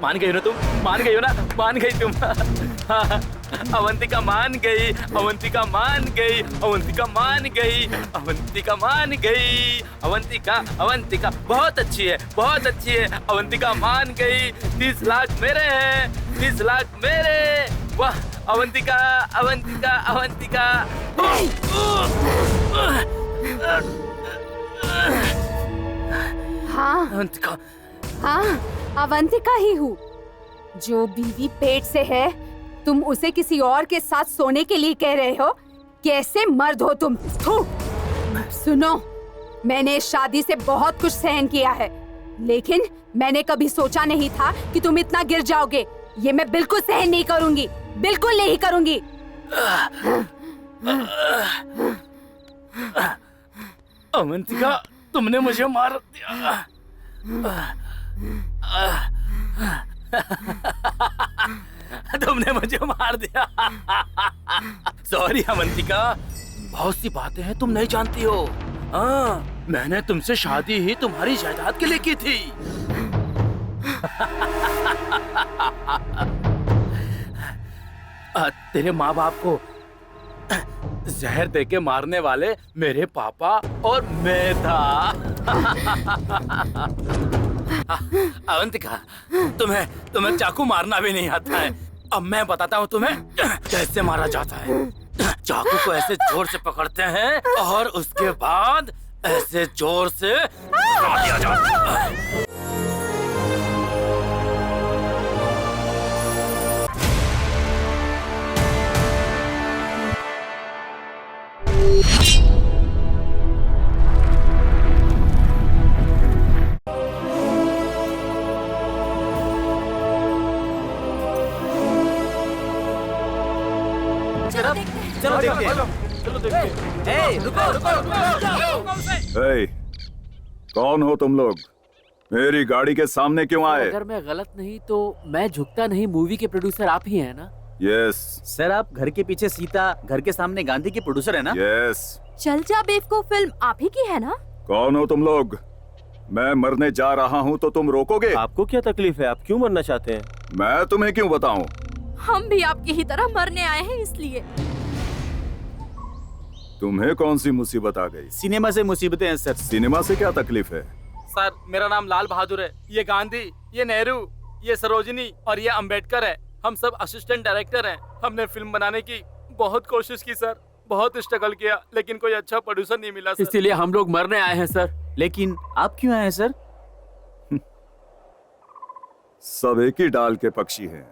मान गई ना तुम? मान गई हो ना? मान गई तुम? अवंतिका मान गई, अवंतिका मान गई, अवंतिका मान गई, अवंतिका मान गई। अवंतिका, अवंतिका बहुत अच्छी है, बहुत अच्छी है। अवंतिका मान गई। 30 लाख मेरे हैं, 30 लाख मेरे। वाह अवंतिका, अवंतिका, अवंतिका। हाँ अवंतिका, हाँ, अवंतिका ही हूँ। जो बीवी पेट से है, तुम उसे किसी और के साथ सोने के लिए कह रहे हो? कैसे मर्द हो तुम? थू! सुनो, मैंने इस शादी से बहुत कुछ सहन किया है, लेकिन मैंने कभी सोचा नहीं था कि तुम इतना गिर जाओगे। ये मैं बिल्कुल सहन नहीं करूंगी, बिल्कुल नहीं करूंगी। अवंतिका, तुमने मुझे मार दिया। तुमने मुझे मार दिया। सॉरी अवंतिका, बहुत सी बातें हैं तुम नहीं जानती हो। हाँ, मैंने तुमसे शादी ही तुम्हारी जायदाद के लिए की थी। तेरे माँ बाप को जहर देके मारने वाले मेरे पापा और मैं था। अवंतिका, तुम्हें चाकू मारना भी नहीं आता है। अब मैं बताता हूँ तुम्हें कैसे मारा जाता है। चाकू को ऐसे जोर से पकड़ते हैं और उसके बाद ऐसे जोर से मार दिया जाता है। चलो देखते हैं। चलो देखते हैं। ए, रुको रुको। ए, कौन हो तुम लोग? मेरी गाड़ी के सामने क्यों आए? अगर मैं गलत नहीं तो मैं झुकता नहीं मूवी के प्रोड्यूसर आप ही हैं ना? यस। सर, आप घर के पीछे सीता, घर के सामने गांधी के प्रोड्यूसर है ना? यस। चल जा बेवकूफ फिल्म आप ही की है ना? कौन हो तुम लोग? मैं मरने जा रहा हूँ तो तुम रोकोगे? आपको क्या तकलीफ है? आप क्यों मरना चाहते हैं? मैं तुम्हें क्यों बताऊं? हम भी आपकी ही तरह मरने आए हैं इसलिए। तुम्हें कौन सी मुसीबत आ गई? सिनेमा से मुसीबतें हैं सर। सिनेमा से क्या तकलीफ है? सर, मेरा नाम लाल बहादुर है। ये गांधी, ये नेहरू, ये सरोजिनी और ये अंबेडकर है। हम सब असिस्टेंट डायरेक्टर हैं। हमने फिल्म बनाने की बहुत कोशिश की सर, बहुत स्ट्रगल किया, लेकिन कोई अच्छा प्रोड्यूसर नहीं मिला सर। इसीलिए हम लोग मरने आए हैं सर। लेकिन आप क्यों आए हैं सर? सब एक ही डाल के पक्षी हैं।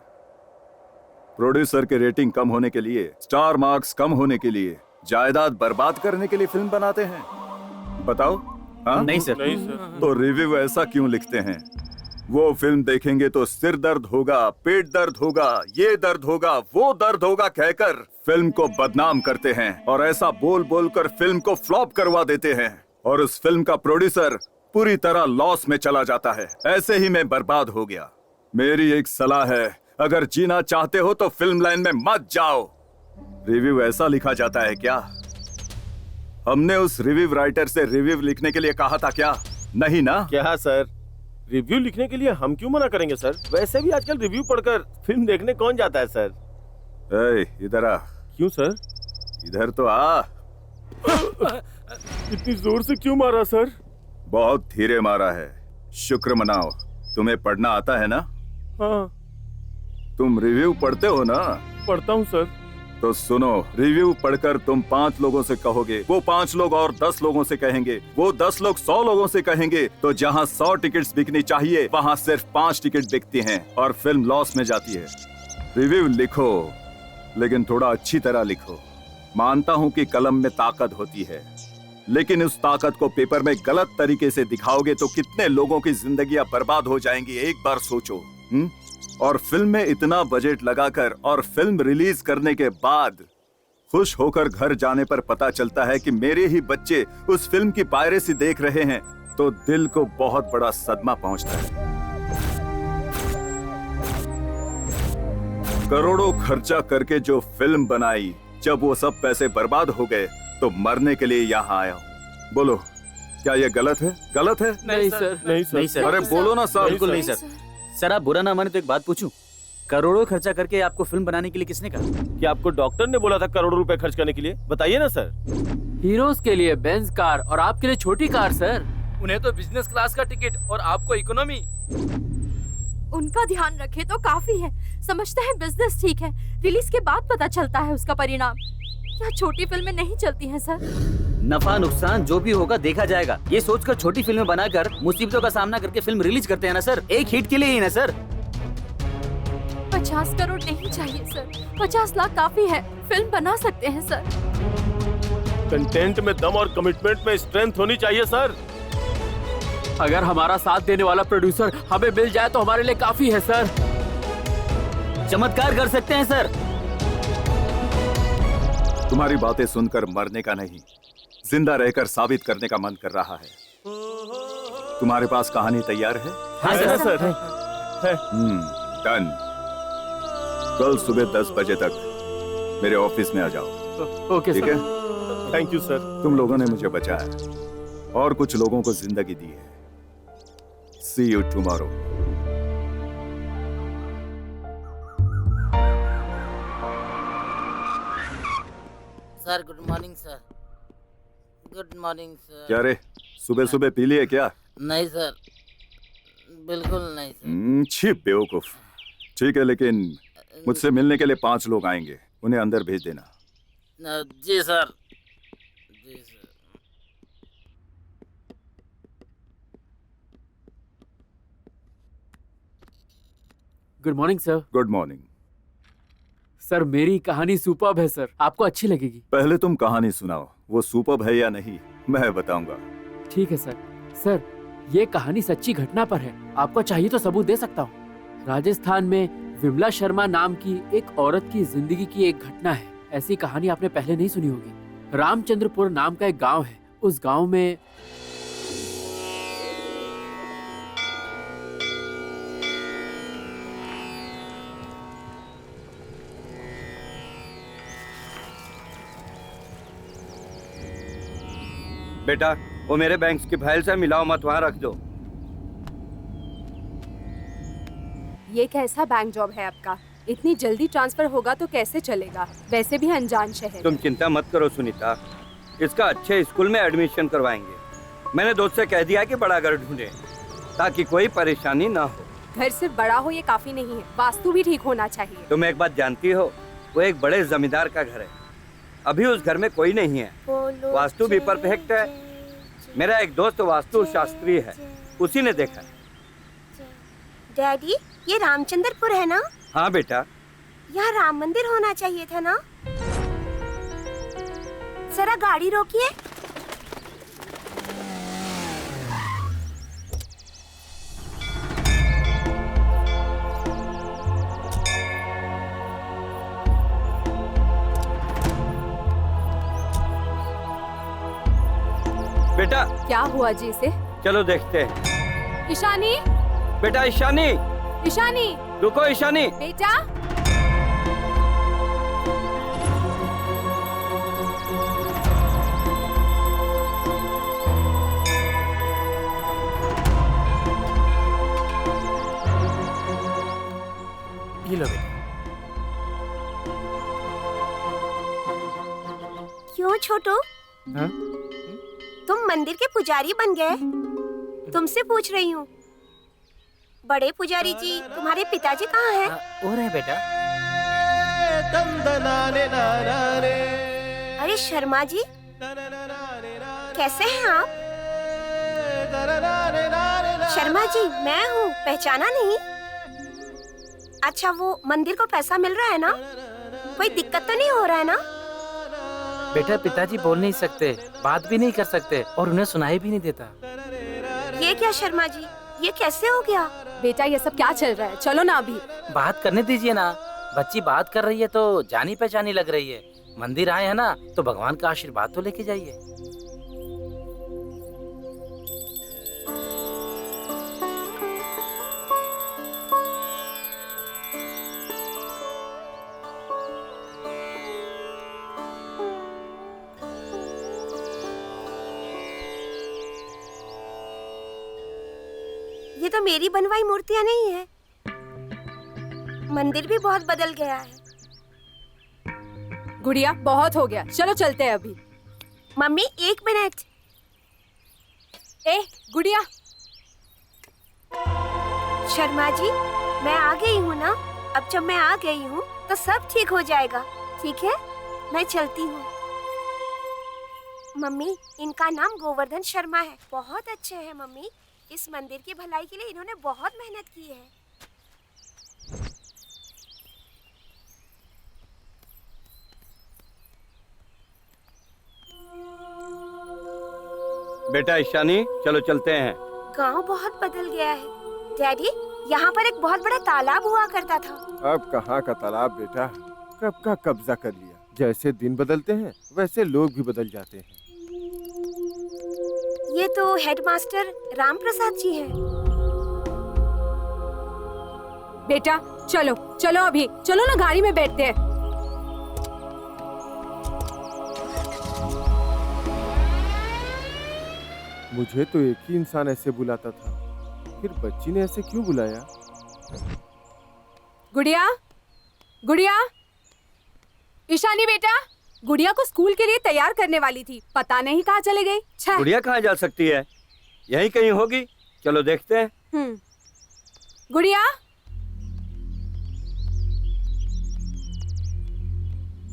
प्रोड्यूसर के रेटिंग कम होने के लिए, स्टार मार्क्स कम होने के लिए, जायदाद बर्बाद करने के लिए फिल्म बनाते हैं। बताओ। हाँ? नहीं सर। नहीं सर। तो रिव्यू ऐसा क्यों लिखते हैं? वो फिल्म देखेंगे तो सिर दर्द होगा, पेट दर्द होगा, ये दर्द होगा, वो दर्द होगा कहकर फिल्म को बदनाम करते हैं और ऐसा बोल बोल कर फिल्म को फ्लॉप करवा देते हैं और उस फिल्म का प्रोड्यूसर पूरी तरह लॉस में चला जाता है। ऐसे ही मैं बर्बाद हो गया। मेरी एक सलाह है, अगर जीना चाहते हो तो फिल्म लाइन में मत जाओ। रिव्यू ऐसा लिखा जाता है क्या? हमने उस रिव्यू राइटर से रिव्यू लिखने के लिए कहा था क्या? नहीं ना? क्या सर, रिव्यू लिखने के लिए हम क्यों मना करेंगे सर? वैसे भी आजकल रिव्यू पढ़कर फिल्म देखने कौन जाता है सर? इधर आ। क्यों सर? इधर तो आ। इतनी जोर से क्यों मारा सर? बहुत धीरे मारा है। शुक्र मनाओ, तुम्हें पढ़ना आता है ना? हाँ, तुम रिव्यू पढ़ते हो ना? पढ़ता हूँ सर। तो सुनो, रिव्यू पढ़कर तुम 5 लोगों से कहोगे, वो 5 लोग और 10 लोगों से कहेंगे, वो 10 लोग 100 लोगों से कहेंगे, तो जहाँ 100 टिकट्स बिकनी चाहिए वहाँ सिर्फ 5 टिकट बिकती हैं और फिल्म लॉस में जाती है। रिव्यू लिखो, लेकिन थोड़ा अच्छी तरह लिखो। मानता हूँ कि कलम में ताकत होती है, लेकिन उस ताकत को पेपर में गलत तरीके से दिखाओगे तो कितने लोगों की जिंदगियां बर्बाद हो जाएंगी, एक बार सोचो। और फिल्म में इतना बजट लगाकर और फिल्म रिलीज करने के बाद खुश होकर घर जाने पर पता चलता है कि मेरे ही बच्चे उस फिल्म की पायरेसी देख रहे हैं, तो दिल को बहुत बड़ा सदमा पहुंचता है। करोड़ों खर्चा करके जो फिल्म बनाई, जब वो सब पैसे बर्बाद हो गए तो मरने के लिए यहाँ आया हूँ। बोलो, क्या ये गलत है? गलत है? नहीं सर। नहीं सर। नहीं सर। अरे बोलो ना साहब। बिल्कुल नहीं सर। सर आप बुरा ना माने तो एक बात पूछूं? करोड़ों खर्चा करके आपको फिल्म बनाने के लिए किसने कहा? कि आपको डॉक्टर ने बोला था करोड़ों रुपए खर्च करने के लिए? बताइए ना सर। हीरोज के लिए बेंज कार और आपके लिए छोटी कार सर। उन्हें तो बिजनेस क्लास का टिकट और आपको इकोनॉमी। उनका ध्यान रखे तो काफी है। समझते हैं बिजनेस ठीक है, रिलीज के बाद पता चलता है उसका परिणाम। क्या छोटी फिल्में नहीं चलती हैं सर? नफा नुकसान जो भी होगा देखा जाएगा। ये सोचकर छोटी फिल्में बनाकर मुसीबतों का सामना करके फिल्म रिलीज करते हैं ना सर, एक हिट के लिए ही ना सर। 50 करोड़ नहीं चाहिए सर, 50 लाख काफी है, फिल्म बना सकते हैं सर। कंटेंट में दम और कमिटमेंट में स्ट्रेंथ होनी चाहिए सर। अगर हमारा साथ देने वाला प्रोड्यूसर हमें मिल जाए तो हमारे लिए काफी है सर। चमत्कार कर सकते हैं सर। तुम्हारी बातें सुनकर मरने का नहीं, जिंदा रहकर साबित करने का मन कर रहा है। तुम्हारे पास कहानी तैयार है? हाँ सर। डन। कल सुबह 10 बजे तक मेरे ऑफिस में आ जाओ। ओके ठीक सर। है? Thank you sir. तुम लोगों ने मुझे बचाया और कुछ लोगों को जिंदगी दी है। See you tomorrow. Sir good morning sir. Good morning sir. क्या रे, सुबह सुबह पी लिए क्या? नहीं सर, बिल्कुल नहीं सर। छी बेवकूफ। ठीक है, लेकिन मुझसे मिलने के लिए 5 लोग आएंगे, उन्हें अंदर भेज देना। जी सर। जी sir. Good morning sir. Good morning. Sir मेरी कहानी सुपर्ब है सर, आपको अच्छी लगेगी। पहले तुम कहानी सुनाओ, वो सुपर्ब है या नहीं मैं बताऊंगा। ठीक है सर। सर ये कहानी सच्ची घटना पर है, आपको चाहिए तो सबूत दे सकता हूँ। राजस्थान में विमला शर्मा नाम की एक औरत की जिंदगी की एक घटना है। ऐसी कहानी आपने पहले नहीं सुनी होगी। रामचंद्रपुर नाम का एक गांव है, उस गांव में बेटा वो मेरे बैंक की फाइल से मिलाओ मत, वहाँ रख दो। ये कैसा बैंक जॉब है आपका? इतनी जल्दी ट्रांसफर होगा तो कैसे चलेगा? वैसे भी अनजान शहर। तुम चिंता मत करो सुनीता, इसका अच्छे स्कूल में एडमिशन करवाएंगे। मैंने दोस्त से कह दिया कि बड़ा घर ढूंढे ताकि कोई परेशानी ना हो। घर सिर्फ बड़ा हो ये काफी नहीं है, वास्तु भी ठीक होना चाहिए। तुम एक बात जानती हो, वो एक बड़े जमींदार का घर है। अभी उस घर में कोई नहीं है, वास्तु भी परफेक्ट है। मेरा एक दोस्त वास्तु शास्त्री है, उसी ने देखा। डैडी ये रामचंद्रपुर है ना? हाँ बेटा। यहाँ राम मंदिर होना चाहिए था ना? जरा गाड़ी रोकिए। बेटा क्या हुआ जी इसे? चलो देखते हैं। ईशानी, बेटा ईशानी, ईशानी, रुको ईशानी। बेटा ये लो बेटा। क्यों छोटू? हाँ? तुम मंदिर के पुजारी बन गए? तुमसे पूछ रही हूँ। बड़े पुजारी जी तुम्हारे पिताजी कहाँ हैं? हो रहे बेटा। अरे शर्मा जी, कैसे हैं आप? शर्मा जी मैं हूँ, पहचाना नहीं? अच्छा वो मंदिर को पैसा मिल रहा है ना? कोई दिक्कत तो नहीं हो रहा है ना? बेटा पिताजी बोल नहीं सकते, बात भी नहीं कर सकते और उन्हें सुनाई भी नहीं देता। ये क्या शर्मा जी, ये कैसे हो गया? बेटा ये सब क्या चल रहा है? चलो ना अभी। बात करने दीजिए ना, बच्ची बात कर रही है तो जानी पहचानी लग रही है। मंदिर आए हैं ना तो भगवान का आशीर्वाद तो लेके जाइए। ये तो मेरी बनवाई मूर्तियाँ नहीं है, मंदिर भी बहुत बदल गया है। गुड़िया बहुत हो गया, चलो चलते हैं अभी। Mummy 1 minute. ए गुड़िया। शर्मा जी, मैं आ गई हूँ ना। अब जब मैं आ गई हूँ तो सब ठीक हो जाएगा। ठीक है, मैं चलती हूँ। मम्मी, इनका नाम गोवर्धन शर्मा है। बहुत अच्छे हैं मम्मी। इस मंदिर की भलाई के लिए इन्होंने बहुत मेहनत की है। बेटा ईशानी, चलो चलते हैं। गांव बहुत बदल गया है। डैडी, यहाँ पर एक बहुत बड़ा तालाब हुआ करता था। अब कहाँ का तालाब बेटा, कब का कब्जा कर लिया। जैसे दिन बदलते हैं वैसे लोग भी बदल जाते हैं। ये तो हेडमास्टर राम प्रसाद जी हैं। बेटा चलो चलो अभी, चलो ना गाड़ी में बैठते हैं। मुझे तो एक ही इंसान ऐसे बुलाता था, फिर बच्ची ने ऐसे क्यों बुलाया? गुड़िया, गुड़िया, ईशानी बेटा, गुड़िया को स्कूल के लिए तैयार करने वाली थी, पता नहीं कहाँ चले गई। छह। गुड़िया कहाँ जा सकती है? यहीं कहीं होगी, चलो देखते हैं। गुड़िया,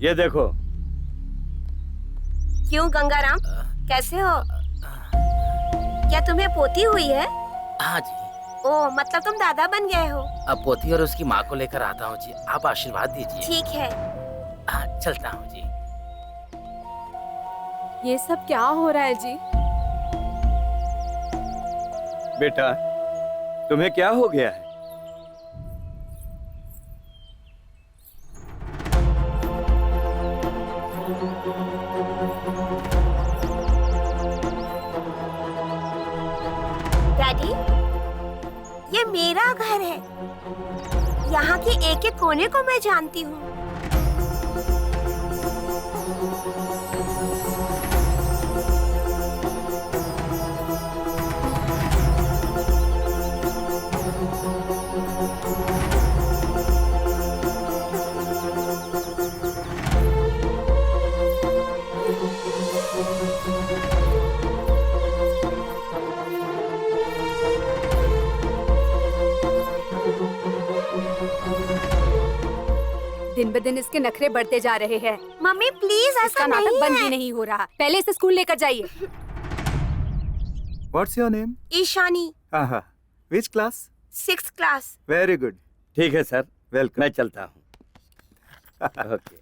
ये देखो। क्यों गंगाराम, कैसे हो? क्या तुम्हें पोती हुई है? हाँ जी। ओ, मतलब तुम दादा बन गए हो। अब पोती और उसकी माँ को लेकर आता हूँ जी, आप आशीर्वाद दीजिए। ठीक है। हाँ, चलता हूँ जी। ये सब क्या हो रहा है जी? बेटा, तुम्हें क्या हो गया है? डैडी, ये मेरा घर है। यहाँ के एक एक कोने को मैं जानती हूँ। दिन ब दिन इसके नखरे बढ़ते जा रहे हैं। मम्मी प्लीज, ऐसा इसका नाटक नहीं बंद है। भी नहीं हो रहा। पहले इसे स्कूल लेकर जाइए। What's your name? Ishani, Aha. Which class? 6th class. Very good. ठीक है सर, Welcome. मैं चलता हूँ। ओके।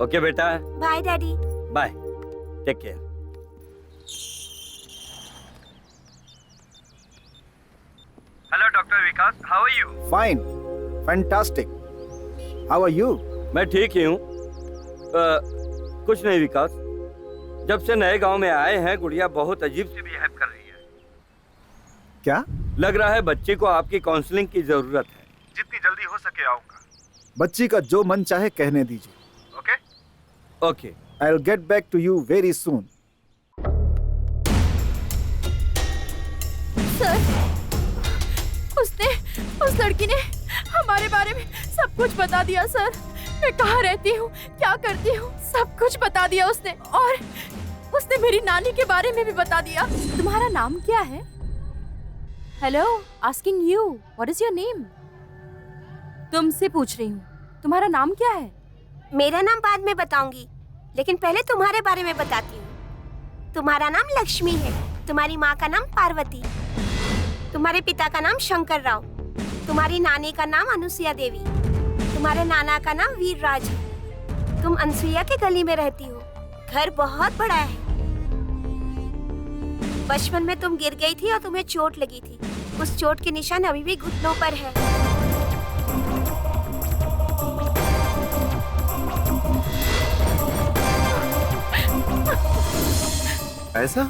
ओके बेटा, bye daddy. Bye, take care. Hello doctor Vikas, how are you? Fine. Fantastic. How are you? मैं ठीक ही हूँ। कुछ नहीं विकास, जब से नए गांव में आए हैं गुड़िया बहुत अजीब सी बिहेव कर रही है। क्या? लग रहा है बच्ची को आपकी काउंसलिंग की जरूरत है। जितनी जल्दी हो सके आऊंगा। बच्ची का जो मन चाहे कहने दीजिए। Okay? Okay. I'll get back to you very soon. Sir, उस लड़की ने हमारे बारे में सब कुछ बता दिया सर। मैं कहाँ रहती हूँ, क्या करती हूँ, सब कुछ बता दिया उसने। और उसने मेरी नानी के बारे में भी बता दिया। तुम्हारा नाम क्या है? Hello, asking you, what is your name? तुमसे पूछ रही हूँ, तुम्हारा नाम क्या है? मेरा नाम बाद में बताऊंगी, लेकिन पहले तुम्हारे बारे में बताती हूँ। तुम्हारा नाम लक्ष्मी है, तुम्हारी माँ का नाम पार्वती, तुम्हारे पिता का नाम शंकर राव, तुम्हारी नानी का नाम अनुसुईया देवी, तुम्हारे नाना का नाम वीरराज है। तुम अनसुईया के गली में रहती हो। घर बहुत बड़ा है। बचपन में तुम गिर गई थी और तुम्हें चोट लगी थी। उस चोट के निशान अभी भी घुटनों पर है। ऐसा?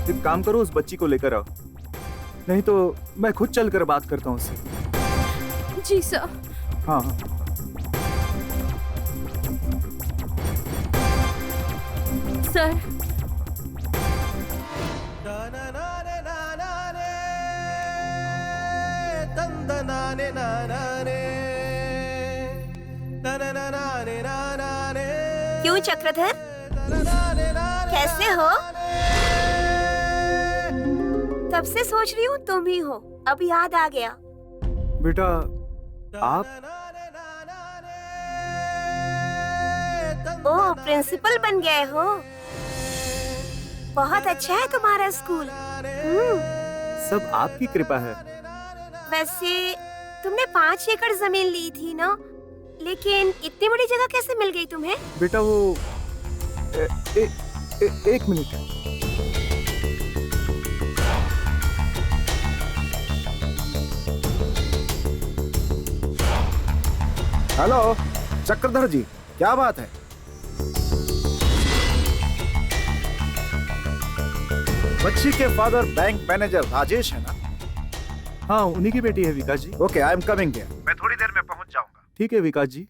एक काम करो, उस बच्ची को लेकर आओ, नहीं तो मैं खुद चलकर बात करता हूँ उससे। जी सर। हाँ। सर। क्यों चक्रधर, कैसे हो? तब से सोच रही हूँ तुम ही हो, अब याद आ गया। बेटा आप ओह, प्रिंसिपल बन गए हो। बहुत अच्छा है तुम्हारा स्कूल। सब आपकी कृपा है। वैसे तुमने 5 एकड़ जमीन ली थी ना, लेकिन इतनी बड़ी जगह कैसे मिल गई तुम्हें? बेटा वो एक मिनट। हेलो चक्रधर जी, क्या बात है? बच्ची के फादर बैंक मैनेजर राजेश है ना? हाँ, उन्हीं की बेटी है Vikas ji. Okay, I am coming here. मैं थोड़ी देर में पहुंच जाऊंगा। ठीक है विकास जी।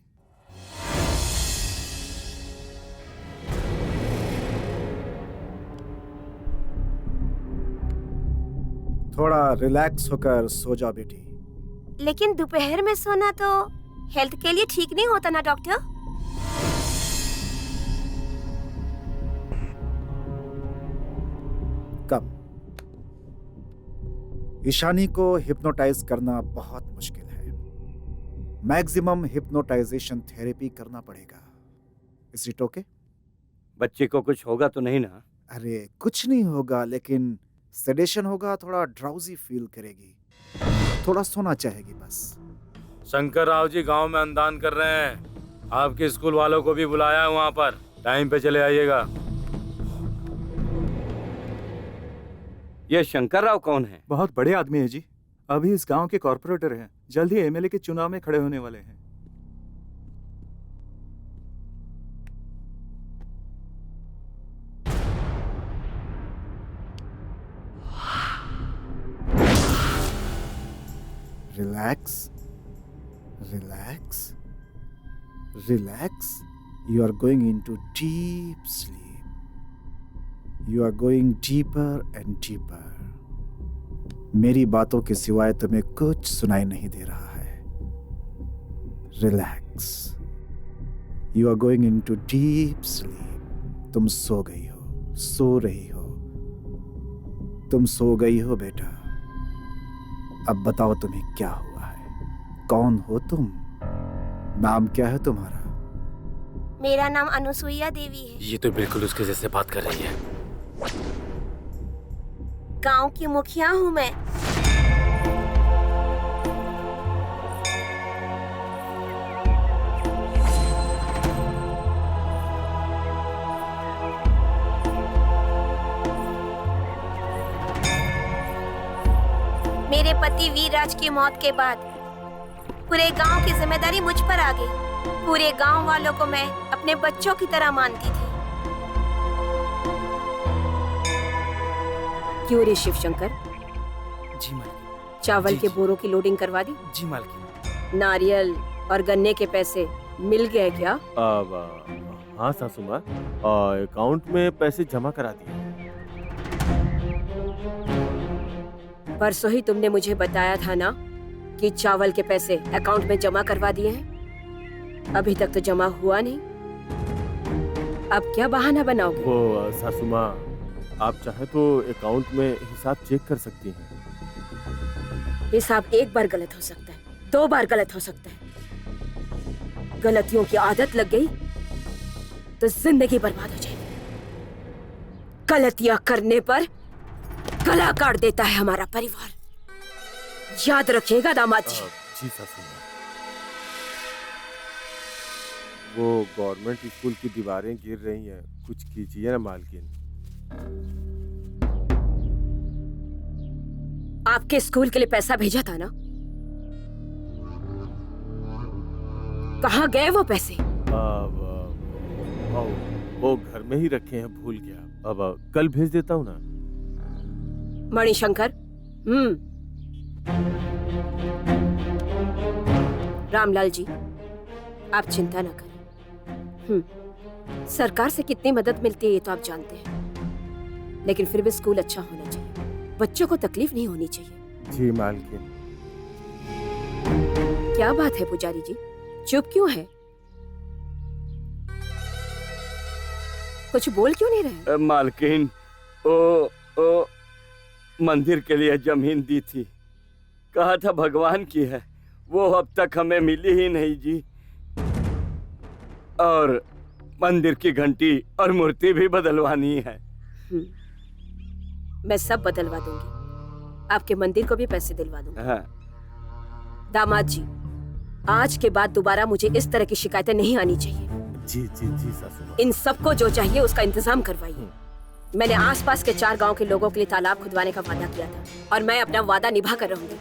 थोड़ा रिलैक्स होकर सो जाओ बेटी। लेकिन दोपहर में सोना तो हेल्थ के लिए ठीक नहीं होता ना डॉक्टर? कम। ईशानी को हिप्नोटाइज करना बहुत मुश्किल है। मैक्सिमम हिप्नोटाइजेशन थेरेपी करना पड़ेगा। Is it okay? बच्चे को कुछ होगा तो नहीं ना? अरे कुछ नहीं होगा, लेकिन सेडेशन होगा, थोड़ा ड्राउजी फील करेगी, थोड़ा सोना चाहेगी बस। शंकर राव जी गांव में अन्नदान कर रहे हैं, आपके स्कूल वालों को भी बुलाया है वहाँ पर, टाइम पे चले आइएगा। ये शंकर राव कौन है? बहुत बड़े आदमी है जी, अभी इस गांव के कॉर्पोरेटर हैं, जल्द ही एमएलए के चुनाव में खड़े होने वाले हैं। Relax, relax, relax. You are going into deep sleep. You are going deeper and deeper. मेरी बातों के सिवाय तुम्हें कुछ सुनाई नहीं दे रहा है। Relax. You are going into deep sleep. तुम सो गई हो, सो रही हो, तुम सो गई हो बेटा। अब बताओ तुम्हें क्या हुआ है? कौन हो तुम? नाम क्या है तुम्हारा? मेरा नाम अनुसुईया देवी है। ये तो बिल्कुल उसके जैसे बात कर रही है। गांव की मुखिया हूँ मैं। मेरे पति वीरराज की मौत के बाद पूरे गांव की जिम्मेदारी मुझ पर आ गई। पूरे गांव वालों को मैं अपने बच्चों की तरह मानती थी। क्यों रे शिवशंकर? जी मालकिन। चावल जी, के बोरों की लोडिंग करवा दी? जी मालकिन। नारियल और गन्ने के पैसे मिल गए क्या? हाँ सासू माँ, अकाउंट में पैसे जमा करा दिए। परसों ही तुमने मुझे बताया था ना कि चावल के पैसे अकाउंट में जमा करवा दिए हैं। अभी तक तो जमा हुआ नहीं। अब क्या बहाना बनाओगे? वो सासू माँ, आप चाहे तो अकाउंट में हिसाब चेक कर सकती हैं। हिसाब एक बार गलत हो सकता है, 2 बार गलत हो सकता है। गलतियों की आदत लग गई तो जिंदगी बर्बाद हो जाएगी। गलतियां करने पर गला काट देता है हमारा परिवार। याद रखिएगा दामाद जी। जी सासू माँ। वो गवर्नमेंट स्कूल की दीवारें गिर रही हैं, कुछ कीजिए ना मालकिन। आपके स्कूल के लिए पैसा भेजा था ना? कहाँ गए वो पैसे? वो घर में ही रखे हैं, भूल गया। अब कल भेज देता हूँ ना। मणिशंकर, रामलाल जी, आप चिंता न करें। सरकार से कितनी मदद मिलती है ये तो आप जानते हैं, लेकिन फिर भी स्कूल अच्छा होना चाहिए, बच्चों को तकलीफ नहीं होनी चाहिए। जी मालकिन। क्या बात है पुजारी जी, चुप क्यों है? कुछ बोल क्यों नहीं रहे? मालकिन, ओ मंदिर के लिए जमीन दी थी, कहा था भगवान की है, वो अब तक हमें मिली ही नहीं जी। और मंदिर की घंटी और मूर्ति भी बदलवानी है। मैं सब बदलवा दूंगी, आपके मंदिर को भी पैसे दिलवा दूंगी। हाँ। दामाद जी, आज के बाद दोबारा मुझे इस तरह की शिकायतें नहीं आनी चाहिए। जी जी जी सासू माँ। इन सबको जो चाहिए उसका इंतजाम करवाइए। मैंने आसपास के 4 गांव के लोगों के लिए तालाब खुदवाने का वादा किया था और मैं अपना वादा निभा कर रहूंगी।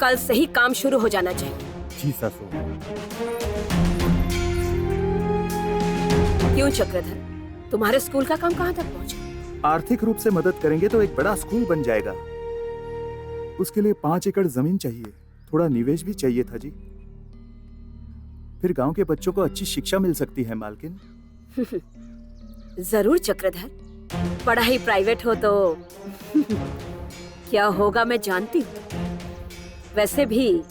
कल से ही काम शुरू हो जाना चाहिए। जी सासू माँ। क्यों चक्रधर, तुम्हारे स्कूल का काम कहाँ तक पहुँचा? आर्थिक रूप से मदद करेंगे तो एक बड़ा स्कूल बन जाएगा। उसके लिए 5 एकड़ जमीन चाहिए, थोड़ा निवेश भी चाहिए था जी। फिर गांव के बच्चों को अच्छी शिक्षा मिल सकती है मालकिन। जरूर चक्रधर, पढ़ाई प्राइवेट हो तो क्या होगा मैं जानती हूँ। वैसे भी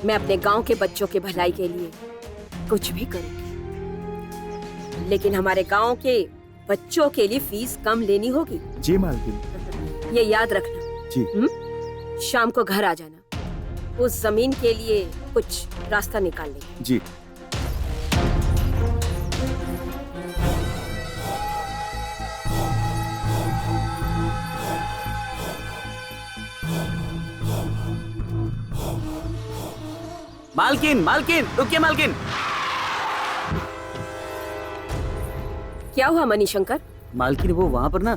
मैं अपने गांव के बच्चों के भलाई के लिए कुछ भी करूंगी, लेकिन हमारे गांव के बच्चों के लिए फीस कम लेनी होगी। जी मालकिन। ये याद रखना जी। शाम को घर आ जाना, उस जमीन के लिए कुछ रास्ता निकाल लेंगे। जी। मालकिन मालकिन रुकिए मालकिन। क्या हुआ मणिशंकर? मालकिन वो वहाँ पर ना।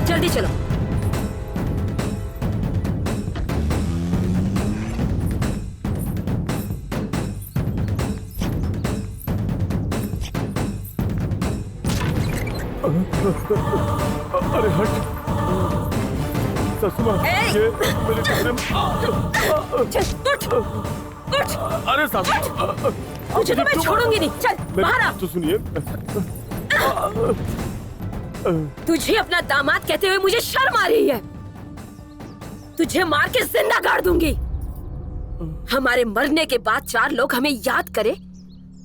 जल्दी चलो। अरे हट सासू माँ, ये मेरे कमरे में। उठ। अरे सासू माँ, तुझे तो मैं छोड़ूंगी नहीं। चल बाहर आ। तो सुनिए। तुझे अपना दामाद कहते हुए मुझे शर्म आ रही है। तुझे मार के जिंदा गाड़ दूंगी। हमारे मरने के बाद 4 लोग हमें याद करें,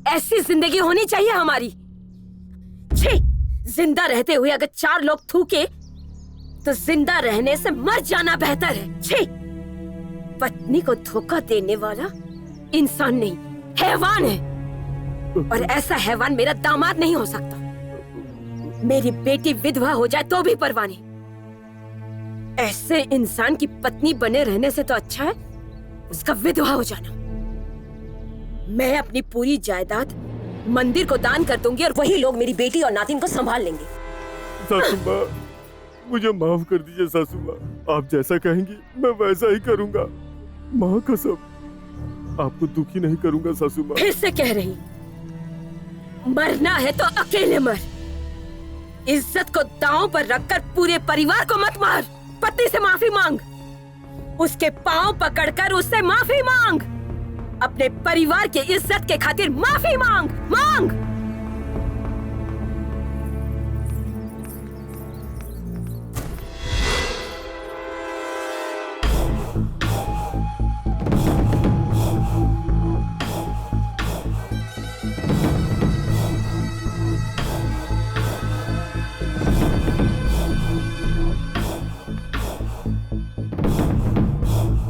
ऐसी जिंदगी होनी चाहिए हमारी। छी, जिंदा रहते हुए अगर 4 लोग थूके तो जिंदा रहने से मर जाना बेहतर है। छी, पत्नी को धोखा देने वाला इंसान नहीं, हैवान है। और ऐसा हैवान मेरा दामाद नहीं हो सकता। मेरी बेटी विधवा हो जाए तो भी परवाह नहीं। ऐसे इंसान की पत्नी बने रहने से तो अच्छा है उसका विधवा हो जाना। मैं अपनी पूरी जायदाद मंदिर को दान कर दूंगी और वही लोग मेरी बेटी और नातिन को संभाल लेंगे। सासू माँ, मुझे माफ कर दीजिए सासू माँ, आप जैसा कहेंगी मैं वैसा ही करूँगा। माँ कसम, आपको दुखी नहीं करूँगा सासू माँ। फिर से कह रही, मरना है तो अकेले मर। इज्जत को दांव पर रखकर पूरे परिवार को मत मार। पति से माफी मांग, उसके पांव पकड़कर उससे माफी मांग। अपने परिवार की इज्जत के खातिर माफी मांग। मांग।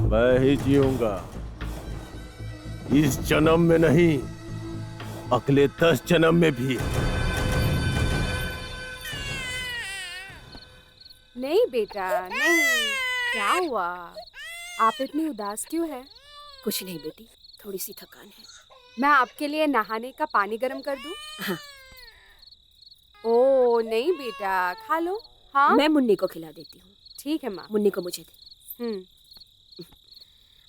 मैं ही जीऊंगा, इस जन्म में नहीं, अगले 10 जन्म में भी। नहीं बेटा नहीं। क्या हुआ, आप इतनी उदास क्यों हैं? कुछ नहीं बेटी, थोड़ी सी थकान है। मैं आपके लिए नहाने का पानी गर्म कर दूं? हाँ। ओ नहीं बेटा, खा लो। हाँ, मैं मुन्नी को खिला देती हूँ। ठीक है माँ। मुन्नी को मुझे दे।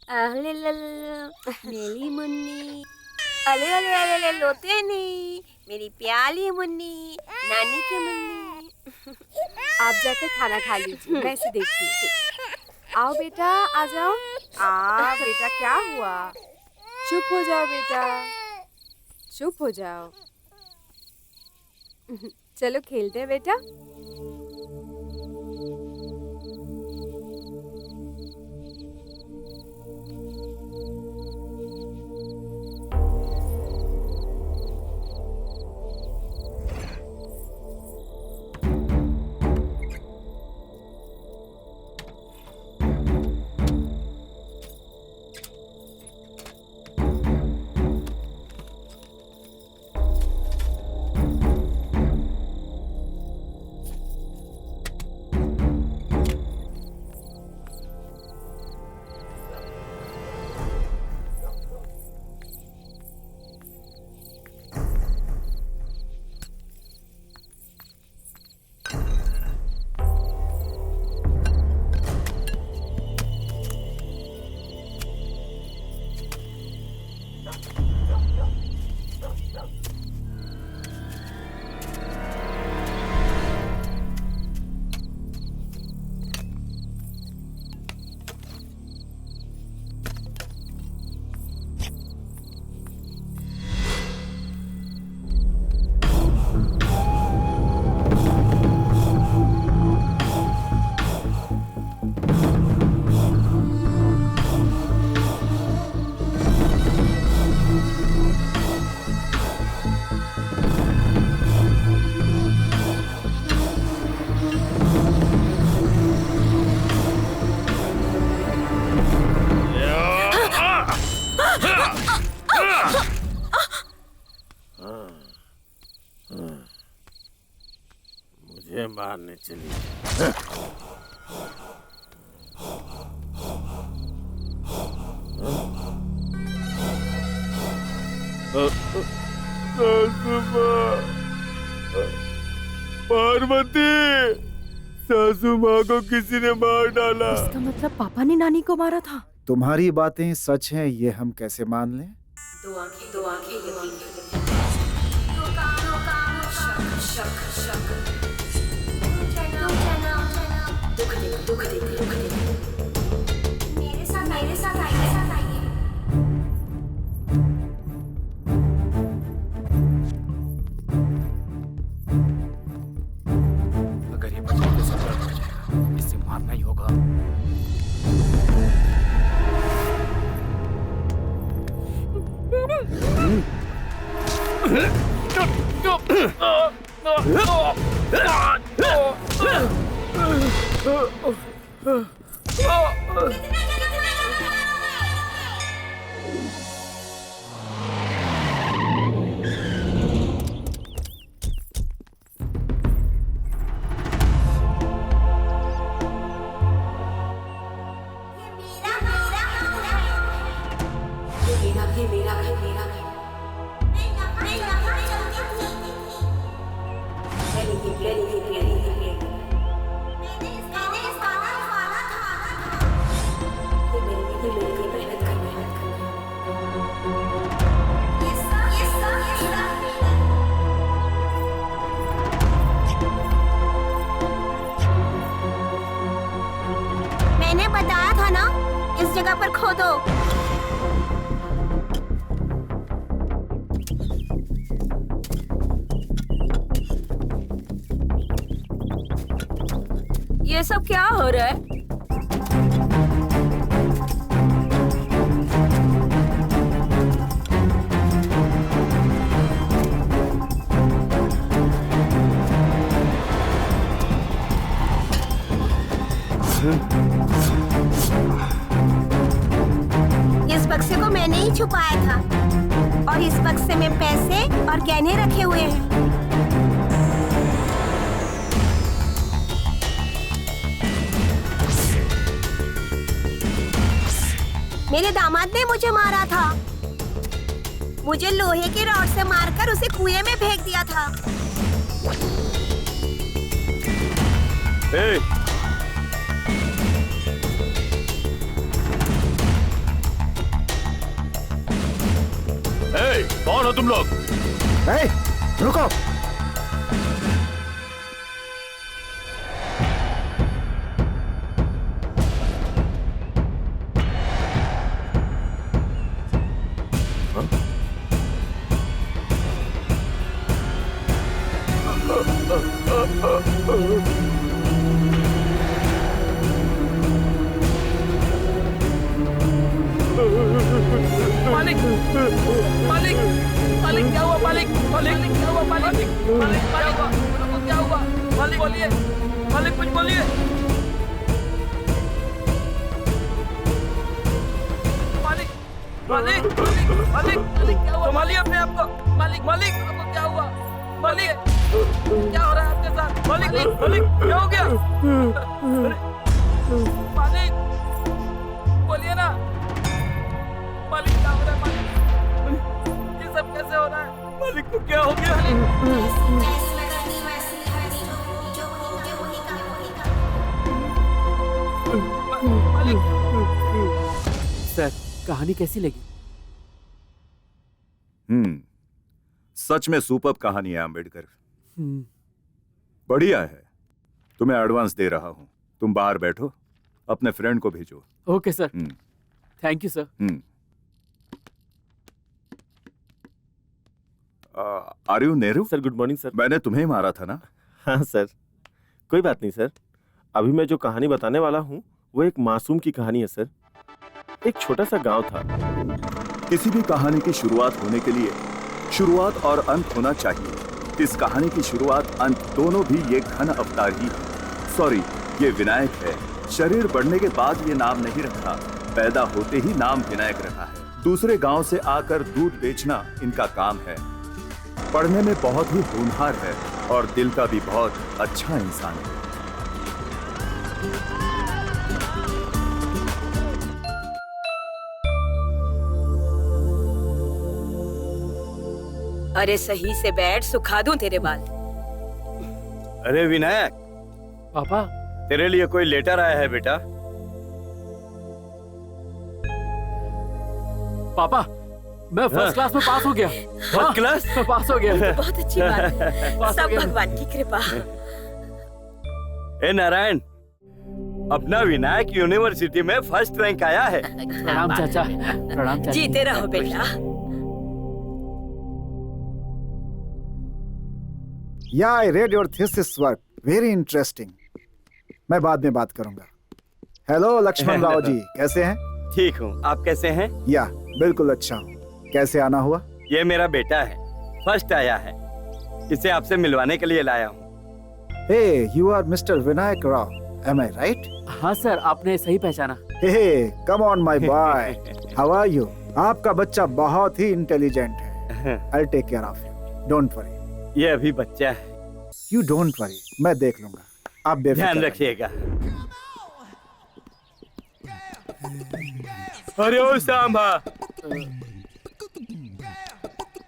अले मेरी मुन्नी, अले अले अले अले लोते नहीं, मेरी प्याली मुन्नी, नानी की मुन्नी। आप जाकर खाना खा लीजिए, मैं इसे देखती हूँ। आओ बेटा, आ जाओ। बेटा क्या हुआ? चुप हो जाओ बेटा। चुप हो जाओ। चलो खेलते हैं बेटा। मुझे मारने चली। पार्वती, सासू माँ को किसी ने मार डाला। इसका मतलब पापा ने नानी को मारा था। तुम्हारी बातें सच हैं ये हम कैसे मान लें? दो आंखें दुख दे। मेरे साथ आइए। अगर ये बच्चा तो सब गड़बड़ हो जाएगा, इससे मारना ही होगा। मैंने बताया था ना, इस जगह पर खोदो। ये सब क्या हो रहा है? इस बक्से को मैंने ही छुपाया था और इस बक्से में पैसे और गहने रखे हुए हैं। मेरे दामाद ने मुझे मारा था। मुझे लोहे की रॉड से मारकर उसे कुएं में फेंक दिया था। ए! कौन हो तुम लोग? रुको। मालिक मालिक मालिक क्या हुआ मालिक मालिक क्या हुआ मालिक मालिक क्या हुआ मालिक बोलिए मालिक कुछ बोलिए मालिक मालिक मालिक मालिक क्या हुआ संभालिए अपने आप को मालिक मालिक आपको क्या हुआ मालिक क्या हो रहा है आपके साथ मालिक मालिक क्या हो गया मालिक बोलिए ना मालिक क्या हो रहा है मालिक ये सब कैसे हो रहा है मालिक को क्या हो गया सर कहानी कैसी लगी? सच में सुपर्ब कहानी है अम्बेडकर। बढ़िया है। तुम्हें एडवांस दे रहा हूं। तुम बाहर बैठो, अपने फ्रेंड को भेजो। Okay sir. Thank you sir. Are you Nehru? Sir good morning sir. मैंने तुम्हें मारा था ना? हाँ सर, कोई बात नहीं सर। अभी मैं जो कहानी बताने वाला हूँ वो एक मासूम की कहानी है सर। एक छोटा सा गांव था। किसी भी कहानी की शुरुआत होने के लिए शुरुआत और अंत होना चाहिए। इस कहानी की शुरुआत अंत दोनों भी ये घन अवतार ही है। सॉरी, ये विनायक है। शरीर बढ़ने के बाद ये नाम नहीं रखा, पैदा होते ही नाम विनायक रखा है। दूसरे गांव से आकर दूध बेचना इनका काम है। पढ़ने में बहुत ही होनहार है और दिल का भी बहुत अच्छा इंसान है। अरे सही से बैठ, सुखा दूं तेरे बाल। अरे विनायक, पापा तेरे लिए कोई लेटर आया है बेटा। पापा मैं फर्स्ट क्लास में पास हो गया। फर्स्ट क्लास में पास हो गया। बहुत अच्छी बात है। सब भगवान की कृपा। ए नारायण, अपना विनायक यूनिवर्सिटी में फर्स्ट रैंक आया है। प्रणाम चाचा। प्रणाम चाचा। जीते रहो बेटा। या I read your thesis work, very interesting. मैं बाद में बात करूंगा। हेलो लक्ष्मण राव जी, कैसे हैं? ठीक हूँ, आप कैसे हैं? या बिल्कुल अच्छा हूँ। कैसे आना हुआ? ये मेरा बेटा है, फर्स्ट आया है। इसे आपसे मिलवाने के लिए लाया हूँ। Hey, you are mister Vinayak Rao, am I right? हाँ सर, आपने सही पहचाना। Hey, come on my boy, how are you? आपका बच्चा बहुत ही इंटेलिजेंट है। I'll take care of you, don't worry। ये अभी बच्चा है। You don't worry, मैं देख लूंगा, आप बेफिक्र ध्यान रखिएगा। अरे ओ सांभा।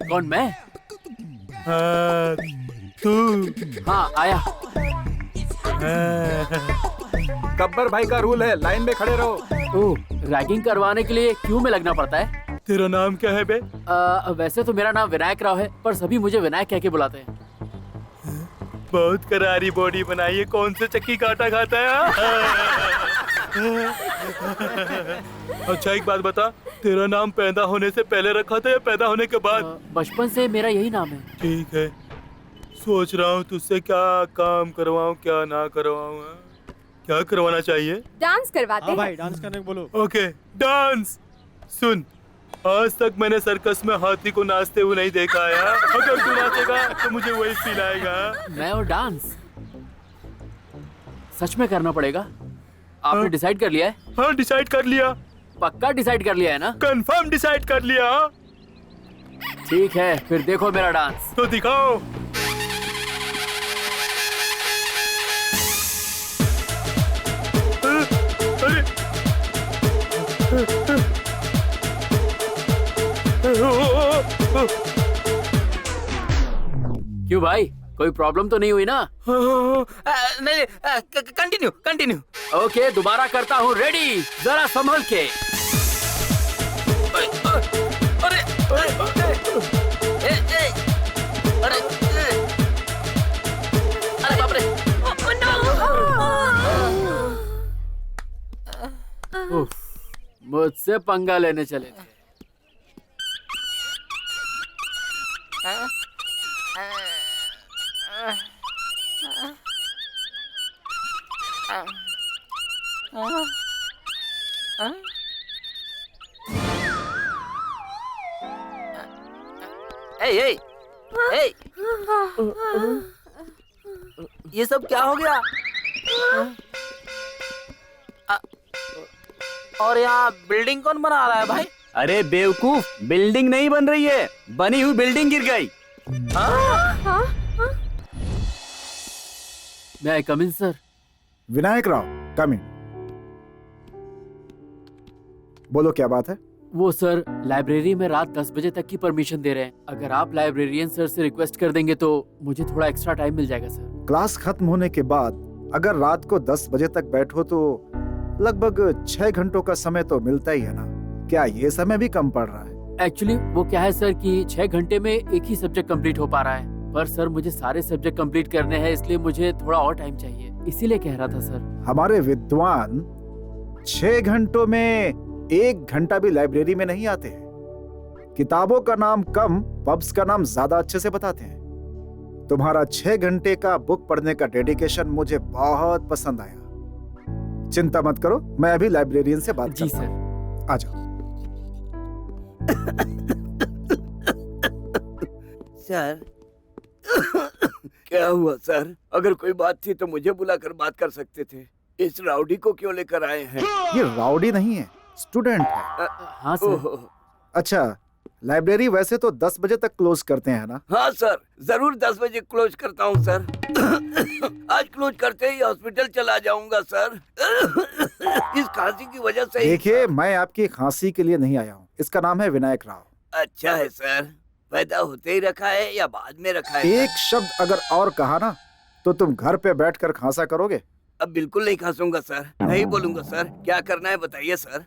कौन, मैं? तू? हाँ आया। गब्बर भाई का रूल है, लाइन में खड़े रहो। ओह, रैगिंग करवाने के लिए क्यों में लगना पड़ता है? तेरा नाम क्या है बे? वैसे तो मेरा नाम विनायक राव है, पर सभी मुझे विनायक कह के बुलाते हैं। बहुत करारी बॉडी बनाई है, कौन से चक्की काटा खाता है? अच्छा एक बात बता, तेरा नाम पैदा होने से पहले रखा था या पैदा होने के बाद? बचपन से मेरा यही नाम है। ठीक है, सोच रहा हूँ तुझसे क्या काम करवाऊँ क्या ना करवाऊँ। क्या करवाना चाहिए? डांस करवाते हैं। भाई डांस करने को बोलो। Okay dance. सुन, आज तक मैंने सर्कस में हाथी को नाचते हुए नहीं देखा है। अगर तू नाचेगा तो मुझे वही फील आएगा। मैं और डांस सच में करना पड़ेगा? आपने डिसाइड कर लिया है? हाँ डिसाइड कर लिया। पक्का डिसाइड कर लिया है ना? कंफर्म डिसाइड कर लिया। ठीक है, फिर देखो मेरा डांस। तो दिखाओ। क्यों भाई, कोई प्रॉब्लम तो नहीं हुई ना? नहीं, कंटिन्यू कंटिन्यू। ओके, दोबारा करता हूँ। रेडी, जरा संभल के। अरे बाप रे। मुझसे पंगा लेने चले थे। ए, ए, ए, ये सब क्या हो गया? और यहाँ बिल्डिंग कौन बना रहा है भाई? अरे बेवकूफ, बिल्डिंग नहीं बन रही है, बनी हुई बिल्डिंग गिर गई। मैं आई कम इन सर? विनायक राव, कम इन। बोलो क्या बात है? वो सर लाइब्रेरी में रात 10 बजे तक की परमिशन दे रहे हैं। अगर आप लाइब्रेरियन सर से रिक्वेस्ट कर देंगे तो मुझे थोड़ा एक्स्ट्रा टाइम मिल जाएगा सर। क्लास खत्म होने के बाद अगर रात को 10 बजे तक बैठो तो लगभग 6 घंटों का समय तो मिलता ही है ना। क्या ये समय भी कम पड़ रहा है? एक्चुअली वो क्या है सर कि 6 घंटे में एक ही सब्जेक्ट कंप्लीट हो पा रहा है, पर सर मुझे सारे सब्जेक्ट कंप्लीट करने हैं, इसलिए मुझे थोड़ा और टाइम चाहिए, इसीलिए कह रहा था सर। हमारे विद्वान 6 घंटों में 1 घंटा भी लाइब्रेरी में नहीं आते हैं। किताबों का नाम कम, पब्स का नाम ज्यादा अच्छे से बताते हैं। तुम्हारा 6 घंटे का बुक पढ़ने का डेडिकेशन मुझे बहुत पसंद आया। चिंता मत करो, मैं अभी लाइब्रेरियन से बात करता हूं। आ जाओ। सर क्या हुआ सर? अगर कोई बात थी तो मुझे बुलाकर बात कर सकते थे। इस राउडी को क्यों लेकर आए हैं? ये राउडी नहीं है, स्टूडेंट है। हाँ सर। अच्छा, लाइब्रेरी वैसे तो 10 बजे तक क्लोज करते हैं ना? हाँ सर, जरूर 10 बजे क्लोज करता हूँ सर। आज क्लोज करते ही हॉस्पिटल चला जाऊंगा सर। इस खांसी की वजह से। देखिए, मैं आपकी खांसी के लिए नहीं आया हूँ। इसका नाम है विनायक राव। अच्छा है सर। पैदा होते ही रखा है या बाद में रखा है? एक शब्द अगर और कहा ना तो तुम घर पे बैठकर खांसा करोगे। अब बिल्कुल नहीं खांसूंगा सर, नहीं बोलूंगा सर। क्या करना है बताइए सर।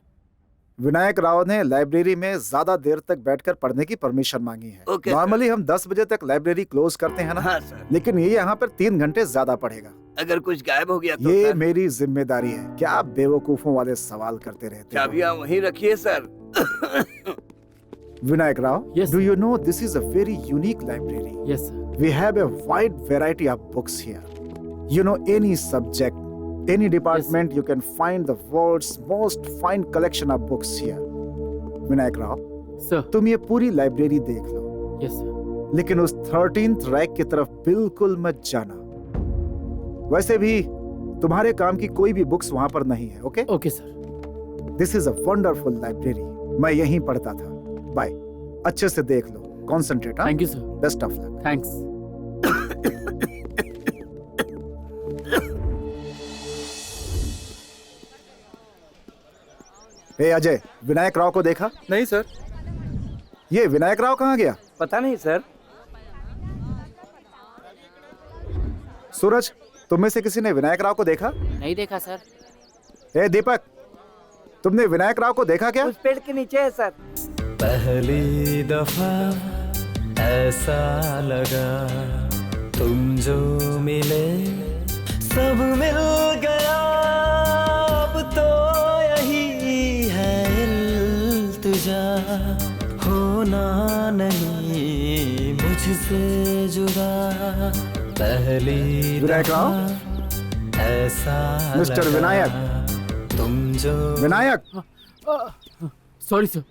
विनायक राव ने लाइब्रेरी में ज्यादा देर तक बैठकर पढ़ने की परमिशन मांगी है। ओके नॉर्मली हम 10 बजे तक लाइब्रेरी क्लोज करते हैं ना। हाँ सर। लेकिन ये यहाँ पर 3 घंटे ज्यादा पढ़ेगा। अगर कुछ गायब हो गया तो ये सर? मेरी जिम्मेदारी है। क्या आप बेवकूफों वाले सवाल करते रहते हो? चाबियां वहीं रखिए sir. Vinayak Rao, do you know this is a very unique library? Yes, sir. We have a wide variety of books here. You know, any subject, any department, you can find the world's most fine collection of books here. Vinayak Rao, sir, तुम ये पूरी library देख लो। Yes, sir. लेकिन उस 13th rack की तरफ बिल्कुल मत जाना। वैसे भी तुम्हारे काम की कोई भी बुक्स वहां पर नहीं है। Okay? Okay sir. This is a wonderful library. मैं यहीं पढ़ता था। बाय। अच्छे से देख लो, concentrate. Thank you sir. Best of luck. Thanks. ए अजय, विनायक राव को देखा? नहीं सर। ये विनायक राव कहाँ गया? पता नहीं सर। सूरज, तुम में से किसी ने विनायक राव को देखा? नहीं देखा सर। ए दीपक, तुमने विनायक राव को देखा क्या? उस पेड़ के नीचे है सर। पहली दफा ऐसा लगा तुम जो मिले सब मिल गया, अब तो यही है इल्तिजा, होना नहीं मुझसे जुदा। पहली विनायक राव? ऐसा मिस्टर विनायक? तुम जो विनायक? सॉरी सर,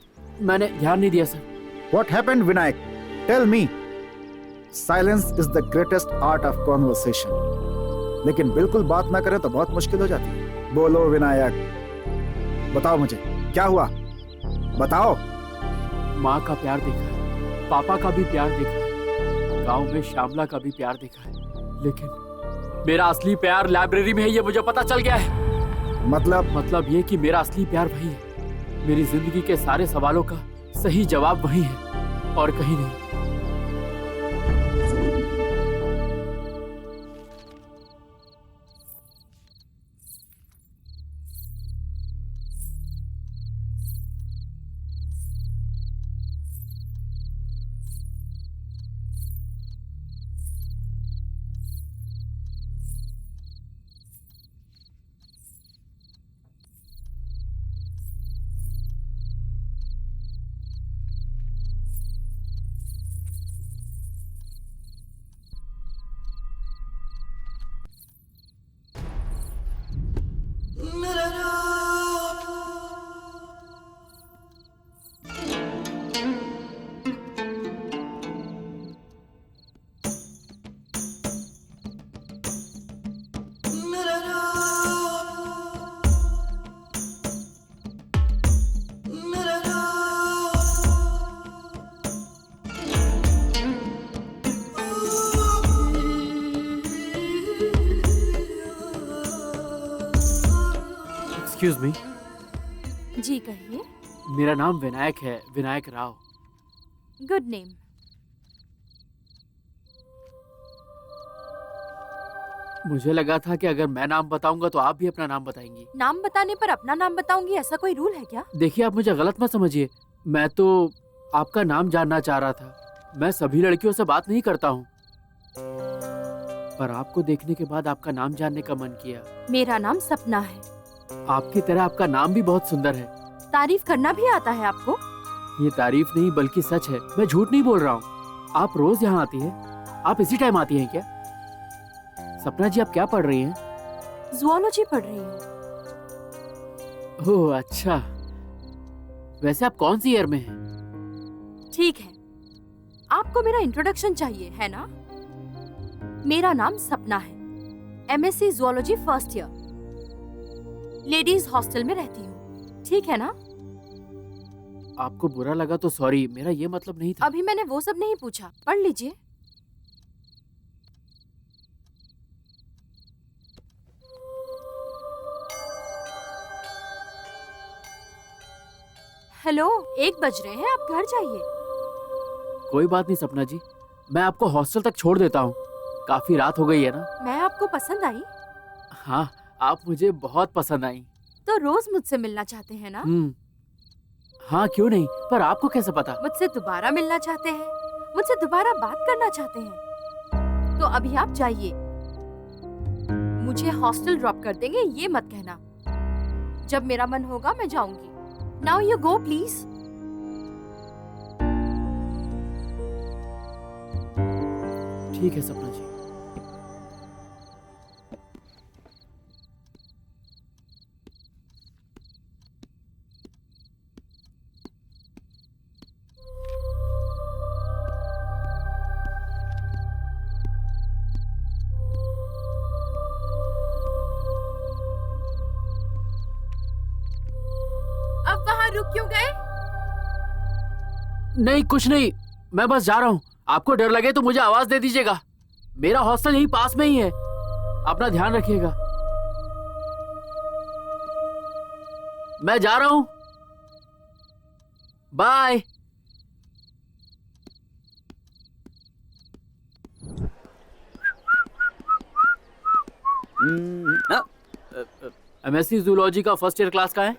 मैंने ध्यान नहीं दिया sir. What happened, Vinayak? Tell me. Silence is the greatest art of conversation. लेकिन बिल्कुल बात ना करें तो बहुत मुश्किल हो जाती है। बोलो विनायक, बताओ मुझे क्या हुआ, बताओ। माँ का प्यार देखा है, पापा का भी प्यार देखा है, गांव में श्यामला का भी प्यार देखा है, लेकिन मेरा असली प्यार लाइब्रेरी में है, ये मुझे पता चल गया है। मतलब ये कि मेरा असली प्यार वही है। मेरी जिंदगी के सारे सवालों का सही जवाब वही है और कहीं नहीं। एक्सक्यूज मी, जी कहिए। मेरा नाम विनायक है, विनायक राव। Good name. मुझे लगा था कि अगर मैं नाम बताऊंगा तो आप भी अपना नाम बताएंगी। नाम बताने पर अपना नाम बताऊंगी, ऐसा कोई रूल है क्या? देखिए, आप मुझे गलत मत समझिए, मैं तो आपका नाम जानना चाह रहा था। मैं सभी लड़कियों से बात नहीं करता हूँ, पर आपको देखने के बाद आपका नाम जानने का मन किया। मेरा नाम सपना है। आपकी तरह आपका नाम भी बहुत सुंदर है। तारीफ करना भी आता है आपको? ये तारीफ नहीं बल्कि सच है, मैं झूठ नहीं बोल रहा हूँ। आप रोज यहाँ आती है? आप इसी टाइम आती हैं क्या? सपना जी, आप क्या पढ़ रही हैं? ज़ूलॉजी पढ़ रही हूँ। ओह अच्छा, वैसे आप कौन सी ईयर में हैं? ठीक है, आपको मेरा इंट्रोडक्शन चाहिए है ना? मेरा नाम सपना है, MSc zoology first year, ladies hostel में रहती हूँ, ठीक है ना? आपको बुरा लगा तो सॉरी, मेरा ये मतलब नहीं था। अभी मैंने वो सब नहीं पूछा, पढ़ लीजिए। हेलो, 1 बज रहे हैं, आप घर जाइए। कोई बात नहीं सपना जी, मैं आपको हॉस्टल तक छोड़ देता हूँ। काफी रात हो गई है ना? मैं आपको पसंद आई? हाँ, आप मुझे बहुत पसंद आई। तो रोज मुझसे मिलना चाहते हैं ना? हाँ क्यों नहीं, पर आपको कैसे पता? मुझसे दोबारा मिलना चाहते हैं, मुझसे दोबारा बात करना चाहते हैं, तो अभी आप जाइए। मुझे हॉस्टल ड्रॉप कर देंगे ये मत कहना। जब मेरा मन होगा मैं जाऊंगी। Now you go please. ठीक है सपना जी। अब वहाँ रुक क्यों गए? नहीं कुछ नहीं, मैं बस जा रहा हूँ। आपको डर लगे तो मुझे आवाज दे दीजिएगा। मेरा हॉस्टल यहीं पास में ही है। अपना ध्यान रखिएगा। मैं जा रहा हूँ, बाय। MSc ज़ूलॉजी का फर्स्ट ईयर क्लास का है?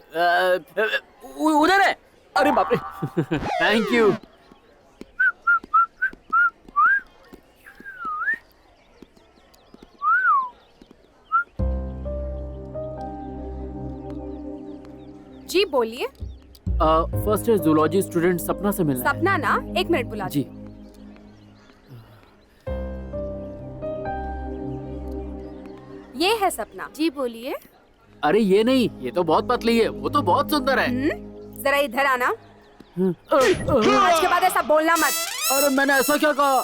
उधर है। अरे बाप रे। Thank you. जी बोलिए। फर्स्ट ईयर ज़ूलॉजी स्टूडेंट सपना से मिलना है। सपना ना, 1 मिनट बुला जी। ये है सपना। जी बोलिए। अरे ये नहीं, ये तो बहुत पतली है, वो तो बहुत सुंदर है। जरा इधर आना। आज के बाद ऐसा बोलना मत। अरे मैंने ऐसा क्या कहा?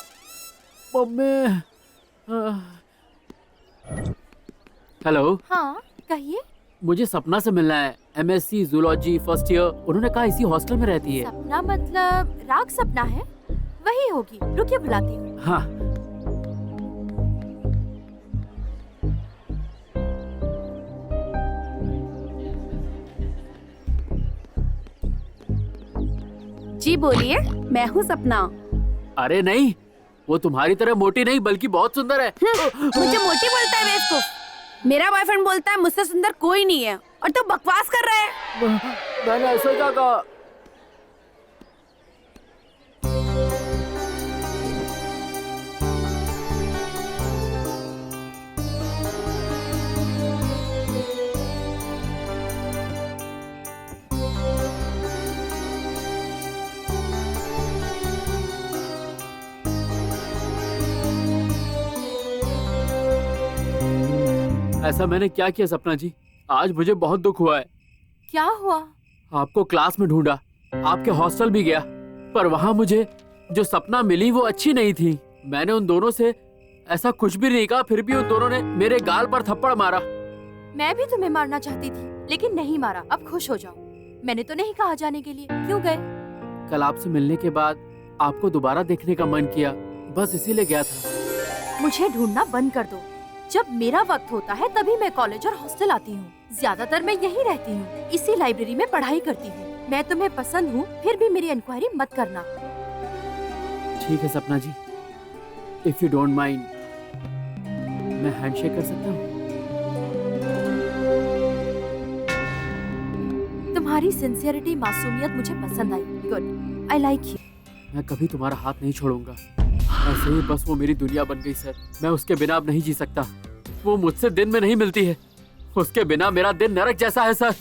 मम्मी। हेलो। हाँ कहिए। मुझे सपना से मिलना है, MSc ज़ूलॉजी फर्स्ट ईयर। उन्होंने कहा इसी हॉस्टल में रहती है। सपना मतलब राग सपना है? वही होगी, रुकिए बुलाती हूँ। हाँ। जी बोलिए। मैं हूँ सपना। अरे नहीं, वो तुम्हारी तरह मोटी नहीं बल्कि बहुत सुंदर है। मुझे मोटी बोलता है बेवकूफ। मेरा बॉयफ्रेंड बोलता है मुझसे सुंदर कोई नहीं है, और तू बकवास कर रहा है। मैंने ऐसा क्या कहा? ऐसा मैंने क्या किया सपना जी? आज मुझे बहुत दुख हुआ है। क्या हुआ? आपको क्लास में ढूंढा, आपके हॉस्टल भी गया, पर वहाँ मुझे जो सपना मिली वो अच्छी नहीं थी। मैंने उन दोनों से ऐसा कुछ भी नहीं कहा, फिर भी उन दोनों ने मेरे गाल पर थप्पड़ मारा। मैं भी तुम्हें मारना चाहती थी, लेकिन नहीं मारा। अब खुश हो जाओ। मैंने तो नहीं कहा जाने के लिए। क्यों गए? कल आपसे मिलने के बाद आपको दोबारा देखने का मन किया, बस इसीलिए गया था। मुझे ढूंढना बंद कर दो। जब मेरा वक्त होता है तभी मैं कॉलेज और हॉस्टल आती हूँ। ज्यादातर मैं यहीं रहती हूँ, इसी लाइब्रेरी में पढ़ाई करती हूँ। मैं तुम्हें पसंद हूँ, फिर भी मेरी इंक्वायरी मत करना। ठीक है Sapna ji, if you don't mind मैं हैंडशेक कर सकता हूँ? तुम्हारी सिंसियरिटी, मासूमियत मुझे पसंद आई। Good, I like you. मैं कभी तुम्हारा हाथ नहीं छोड़ूंगा। ऐसे ही बस वो मेरी दुनिया बन गई सर। मैं उसके बिना अब नहीं जी सकता। वो मुझसे दिन में नहीं मिलती है, उसके बिना मेरा दिन नरक जैसा है सर।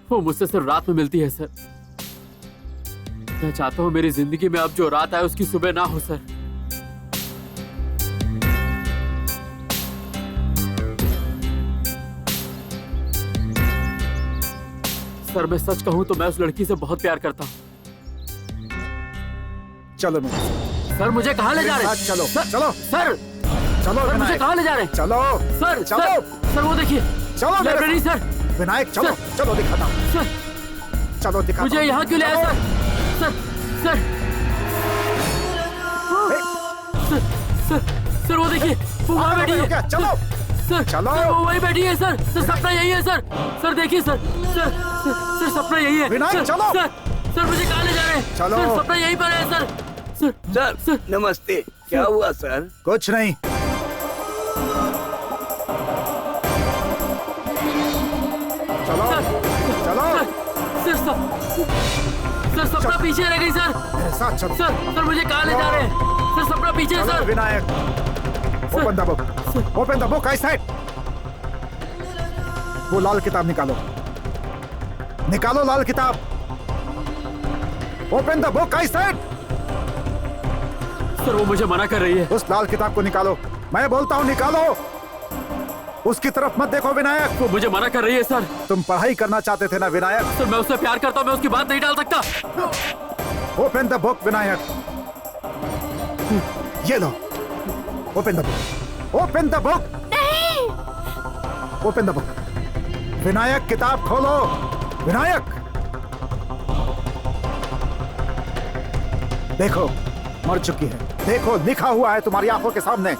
वो मुझसे सिर्फ रात में मिलती है सर। मैं चाहता हूँ मेरी जिंदगी में अब जो रात आए उसकी सुबह ना हो सर। सर मैं सच कहूँ तो मैं उस लड़की से बहुत प्यार करता हूँ। चलो मेरे साथ। सर मुझे कहाँ ले जा रहे हैं? चलो सर, चलो सर चलो सर मुझे कहाँ ले जा रहे हैं? चलो सर चलो सर वो देखिए चलो लाइब्रेरी सर। विनायक चलो चलो दिखाता हूँ। सर चलो दिखाता मुझे यहाँ क्यों ले आए sir? Sir sir sir sir sir वो देखिए वो वहाँ बैठी है। चलो सर चलो सर वो वहीं बैठी है सर। सर सपना यही है सर। सर देखिए सर सर सर सपना यही है। विनायक चलो सर सर मुझे कहाँ ले जा रहे हैं? चलो सर सपना यहीं पर है सर। सर नमस्ते। क्या हुआ सर? कुछ नहीं। चलो चलो सर सपना पीछे रह गई सर। साथ चलो सर मुझे कहाँ ले जा रहे हैं? सर सपना पीछे है sir. Vinayak open the book. Open the book. I side. वो लाल किताब निकालो। निकालो लाल किताब। Open the book. I side. Sir वो मुझे मना कर रही है। उस लाल किताब को निकालो। मैं बोलता हूँ निकालो। उसकी तरफ मत देखो विनायक। वो मुझे मना कर रही है सर। तुम पढ़ाई करना चाहते थे ना विनायक? सर मैं उससे प्यार करता हूँ, मैं उसकी बात नहीं टाल सकता। Open the book Vinayak. ये लो। Open the book. Open the book. नहीं। Open the book. विनायक किताब खोलो। विनायक देखो मर चुकी है। देखो लिखा हुआ है तुम्हारी आंखों के सामने।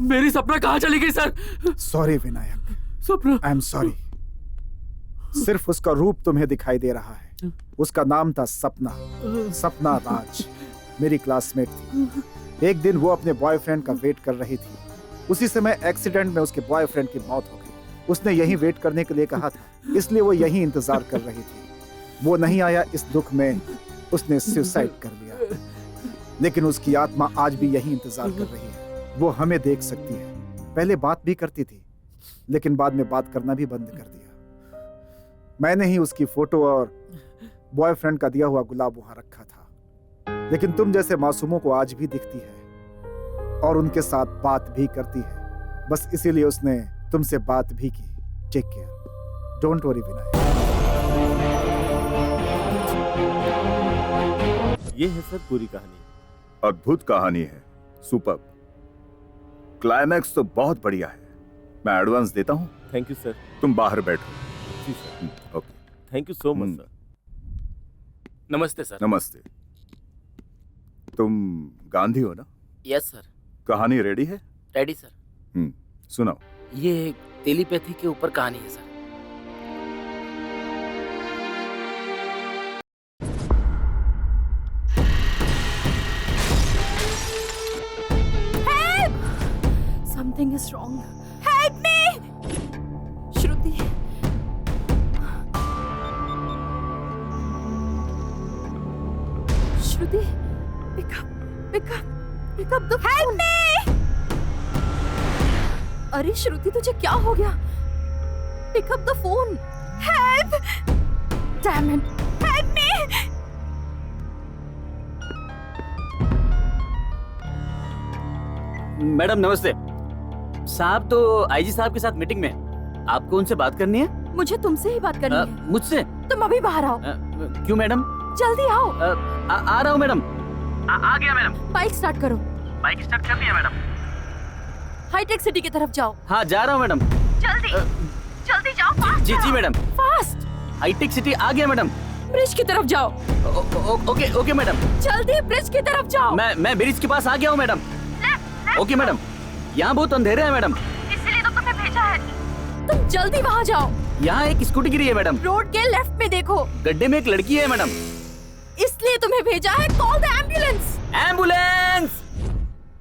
मेरी सपना कहाँ चली गई सर? सॉरी विनायक। सपना आई एम सॉरी। सिर्फ उसका रूप तुम्हें दिखाई दे रहा है। उसका नाम था सपना। सपना राज मेरी क्लासमेट थी। एक दिन वो अपने बॉयफ्रेंड का वेट कर रही थी। उसी समय एक्सीडेंट में उसके बॉयफ्रेंड की मौत हो गई। उसने यहीं वेट करने के लिए कहा था, इसलिए वो यहीं इंतजार कर रही थी। वो नहीं आया, इस दुख में उसने सुसाइड कर लिया। लेकिन उसकी आत्मा आज भी यहीं इंतजार कर रही है। वो हमें देख सकती है। पहले बात भी करती थी, लेकिन बाद में बात करना भी बंद कर दिया। मैंने ही उसकी फोटो और बॉयफ्रेंड का दिया हुआ गुलाब वहां रखा था। लेकिन तुम जैसे मासूमों को आज भी दिखती है और उनके साथ बात भी करती है। बस इसीलिए उसने तुमसे बात भी की। Take care. Don't worry Vinayak. ये है सर पूरी कहानी। अद्भुत कहानी है। सुपर। क्लाइमैक्स तो बहुत बढ़िया है। मैं एडवांस देता हूँ। Thank you sir. तुम बाहर बैठो। जी sir. Okay. Thank you so much sir. नमस्ते सर। नमस्ते। तुम गांधी हो ना? Yes sir. कहानी रेडी है? Ready sir. सुनाओ। ये टेलीपैथी के ऊपर कहानी है sir. Something is wrong. Help me! Shruti. Shruti, pick up the phone. Help me! अरे श्रुति तुझे क्या हो गया? Pick up the phone. Help! Damn it! Help me! Madam नमस्ते। साहब तो आईजी साहब के साथ मीटिंग में। आपको उनसे बात करनी है? मुझे तुमसे ही बात करनी है। मुझसे? तुम अभी बाहर आओ। क्यों मैडम? जल्दी आओ। आ रहा हूँ मैडम। आ गया मैडम। बाइक स्टार्ट करो। बाइक स्टार्ट कर दिया मैडम। हाईटेक सिटी की तरफ जाओ। हाँ जा रहा हूँ मैडम। जल्दी जाओ। फास्ट जी मैडम। फास्ट। हाईटेक सिटी आ गया मैडम। ब्रिज की तरफ जाओ। Okay okay madam. जल्दी ब्रिज की तरफ जाओ। मैं ब्रिज के पास आ गया हूँ मैडम। Okay madam. यहाँ बहुत अंधेरे है मैडम। इसलिए तो तुम्हें भेजा है। तुम जल्दी वहाँ जाओ। यहाँ एक स्कूटी गिरी है मैडम। रोड के लेफ्ट में देखो। गड्ढे में एक लड़की है मैडम। इसलिए तुम्हें भेजा है। Call the ambulance. Ambulance.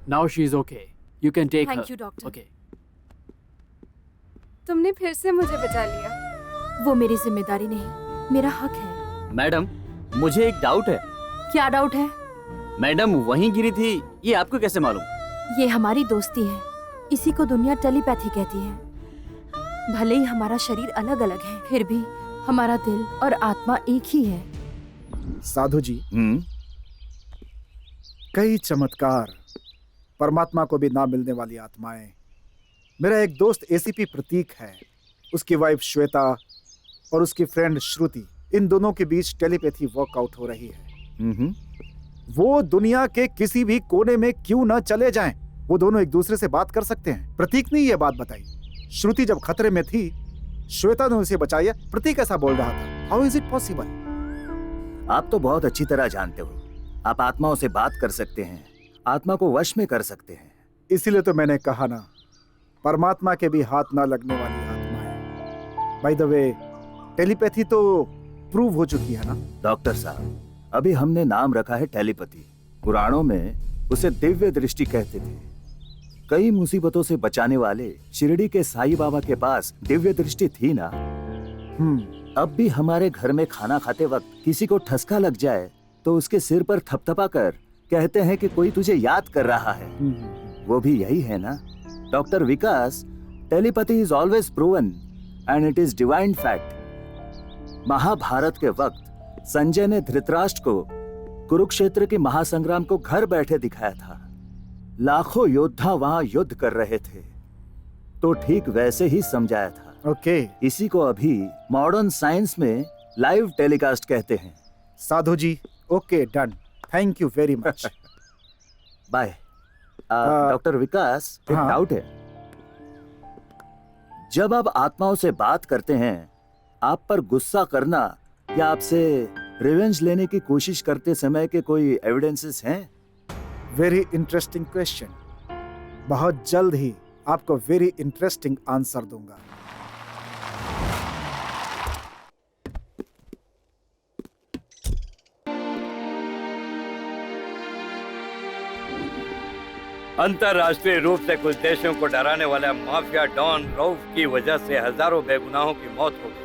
Now she is okay, you can take Thank you, doctor. Okay. तुमने फिर से मुझे बचा लिया। वो मेरी जिम्मेदारी नहीं, मेरा हक है। मैडम मुझे एक डाउट है। क्या डाउट है? मैडम वहीं गिरी थी, ये आपको कैसे मालूम? ये हमारी दोस्ती है, इसी को दुनिया टेलीपैथी कहती है। भले ही हमारा शरीर अलग अलग है, फिर भी हमारा दिल और आत्मा एक ही है। साधु जी, कई चमत्कार, परमात्मा को भी ना मिलने वाली आत्माएं। मेरा एक दोस्त एसीपी प्रतीक है, उसकी वाइफ श्वेता और उसकी फ्रेंड श्रुति, इन दोनों के बीच टेलीपैथी वर्कआउट हो रही है। वो दुनिया के किसी भी कोने में क्यों न चले जाएं, वो दोनों एक दूसरे से बात कर सकते हैं। प्रतीक ने ये बात बताई। श्रुति जब खतरे में थी, श्वेता ने उसे बचाया। प्रतीक ऐसा बोल रहा था। How is it possible? आप तो बहुत अच्छी तरह जानते हो, आप आत्माओं से बात कर सकते हैं, आत्मा को वश में कर सकते हैं। इसीलिए तो मैंने कहा ना, परमात्मा के भी हाथ ना लगने वाली आत्मा है। बाय द वे, टेलीपैथी तो प्रूव हो चुकी है ना? डॉक्टर साहब, अभी हमने नाम रखा है टेलीपैथी। पुराणों में उसे दिव्य दृष्टि कहते थे। कई मुसीबतों से बचाने वाले शिरडी के साईं बाबा के पास दिव्य दृष्टि थी ना। अब भी हमारे घर में खाना खाते वक्त किसी को ठसका लग जाए तो उसके सिर पर थपथपा कर कहते हैं कि कोई तुझे याद कर रहा है। वो भी यही है ना doctor Vikas? Telepathy is always proven and it is divine fact. Mahabharat के वक्त संजय ने धृतराष्ट्र को कुरुक्षेत्र के महासंग्राम को घर बैठे दिखाया था। लाखों योद्धा वहां युद्ध कर रहे थे, तो ठीक वैसे ही समझाया था। ओके। इसी को अभी मॉडर्न साइंस में लाइव टेलीकास्ट कहते हैं। साधु जी, okay, done, thank you very much. Bye. Doctor Vikas, एक डाउट है। जब आप आत्माओं से बात करते हैं, आप पर गुस्सा करना या आपसे रिवेंज लेने की कोशिश करते समय के कोई एविडेंसेस हैं? Very interesting question. बहुत जल्द ही आपको वेरी इंटरेस्टिंग आंसर दूंगा। अंतर्राष्ट्रीय रूप से कुछ देशों को डराने वाला माफिया डॉन रऊफ की वजह से हजारों बेगुनाहों की मौत हो गई।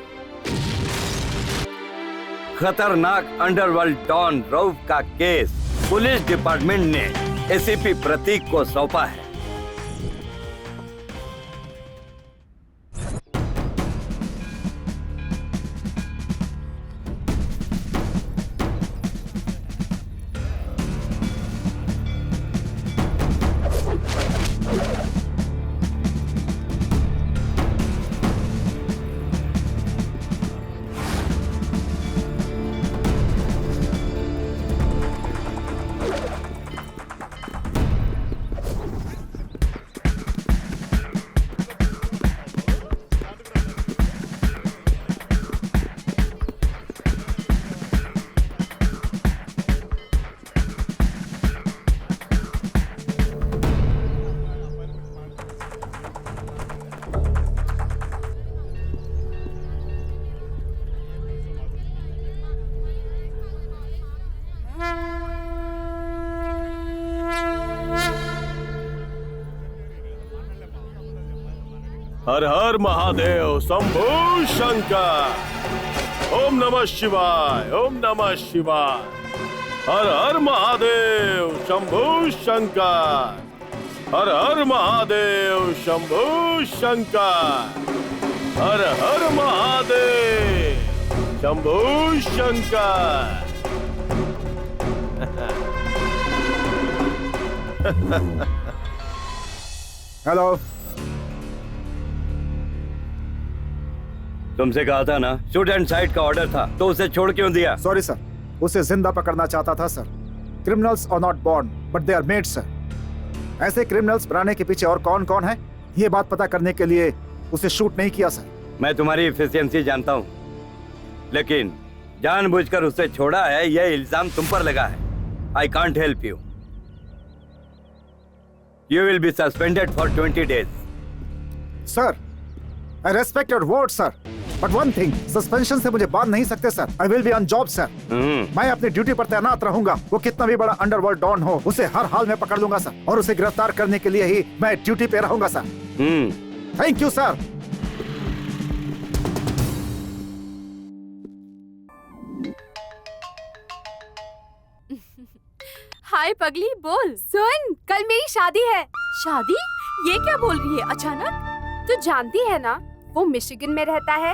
खतरनाक अंडरवर्ल्ड डॉन रऊफ का केस पुलिस डिपार्टमेंट ने एसीपी प्रतीक को सौंपा है। हर हर महादेव शंभू शंकर। ओम नमः शिवाय, ओम नमः शिवाय। हर हर महादेव शंभू शंकर। हर हर महादेव शंभू शंकर। हर हर महादेव शंभू शंकर। हेलो। तुमसे कहा था ना, शूट एंड साइड का ऑर्डर था, तो उसे छोड़ क्यों दिया? सॉरी सर, उसे जिंदा पकड़ना चाहता था sir. Criminals are not born but they are made sir. ऐसे क्रिमिनल्स बनाने के पीछे और कौन कौन है, ये बात पता करने के लिए उसे शूट नहीं किया सर। मैं तुम्हारी एफिशिएंसी जानता हूँ, लेकिन जानबूझकर उसे छोड़ा है, यह इल्जाम तुम पर लगा है। I can't help you. You will be suspended for 20 days। Sir, I respect your word sir, but one thing, suspension से मुझे बांध नहीं सकते sir. I will be on job sir. मैं अपनी ड्यूटी पर तैनात रहूंगा। वो कितना भी बड़ा अंडरवर्ल्ड डॉन हो, उसे हर हाल में पकड़ लूंगा सर, और उसे गिरफ्तार करने के लिए ही मैं ड्यूटी पे रहूंगा sir. Thank you sir. Hi पगली, बोल। सुन, कल मेरी शादी है। शादी? ये क्या बोल रही है अचानक? तू जानती है ना, वो मिशिगन में रहता है।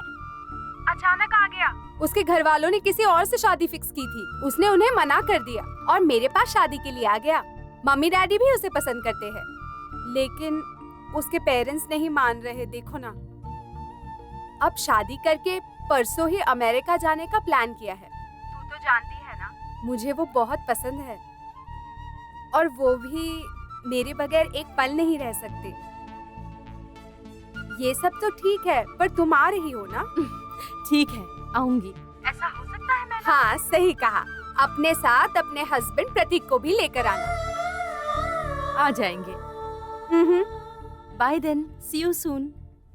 अचानक आ गया। उसके घर वालों ने किसी और से शादी फिक्स की थी। उसने उन्हें मना कर दिया और मेरे पास शादी के लिए आ गया। मम्मी डैडी भी उसे पसंद करते हैं, लेकिन उसके पेरेंट्स नहीं मान रहे। देखो ना, अब शादी करके परसों ही अमेरिका जाने का प्लान किया है। तू तो जानती है ना, मुझे वो बहुत पसंद है, और वो भी मेरे बगैर एक पल नहीं रह सकते। ये सब तो ठीक है, पर तुम आ रही हो ना? ठीक है, आऊंगी। ऐसा हो सकता है मैं? हाँ, सही कहा। अपने साथ अपने हस्बैंड प्रतीक को भी लेकर आना। आ जाएंगे। Bye then, see you soon.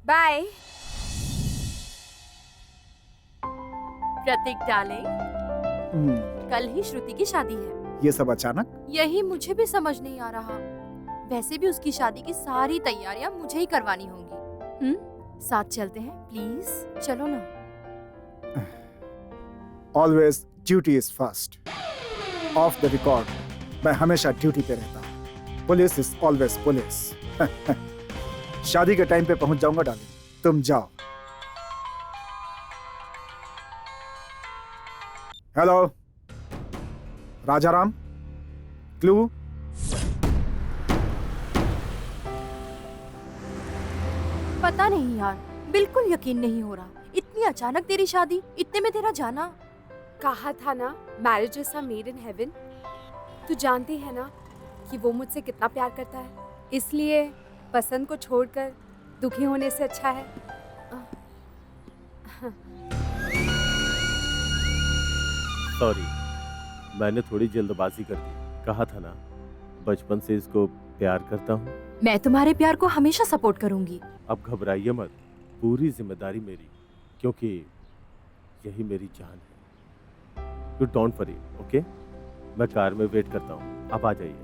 Bye. Prateek darling, कल ही श्रुति की शादी है। ये सब अचानक? यही मुझे भी समझ नहीं आ रहा। वैसे भी उसकी शादी की सारी तैयारियां मुझे ही करवानी होंगी। साथ चलते हैं प्लीज, चलो ना। Always duty is first. Off the record, मैं हमेशा ड्यूटी पे रहता हूँ। Police is always police. शादी के टाइम पे पहुंच जाऊंगा डार्लिंग, तुम जाओ। Hello, Rajaram, clue? पता नहीं यार, बिल्कुल यकीन नहीं हो रहा। इतनी अचानक तेरी शादी, इतने में तेरा जाना। कहा था ना, marriages are made in heaven. तू जानती है ना कि वो मुझसे कितना प्यार करता है, इसलिए पसंद को छोड़कर दुखी होने से अच्छा है। सॉरी, मैंने थोड़ी जल्दबाजी कर दी। कहा था ना, बचपन से इसको प्यार करता हूँ। मैं तुम्हारे प्यार को हमेशा सपोर्ट करूंगी। अब घबराइए मत, पूरी जिम्मेदारी मेरी, क्योंकि यही मेरी जान है। You don't worry, okay? मैं कार में वेट करता हूँ, आप आ जाइए।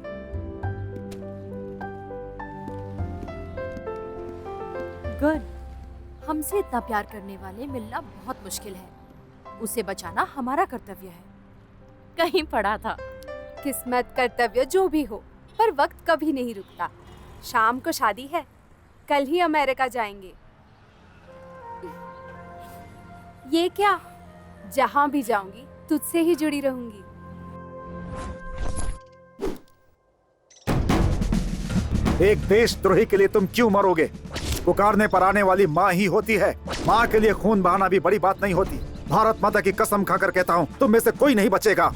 गुड। हमसे इतना प्यार करने वाले मिलना बहुत मुश्किल है। उसे बचाना हमारा कर्तव्य है। कहीं पढ़ा था। किस्मत, कर्तव्य जो भी हो, पर वक्त कभी नहीं रुकता। शाम को शादी है, कल ही अमेरिका जाएंगे। ये क्या, जहां भी जाऊंगी तुझसे ही जुड़ी रहूंगी। एक देशद्रोही के लिए तुम क्यों मरोगे? पुकारने पर आने वाली माँ ही होती है। माँ के लिए खून बहाना भी बड़ी बात नहीं होती। भारत माता की कसम खाकर कहता हूँ, तुम में से कोई नहीं बचेगा।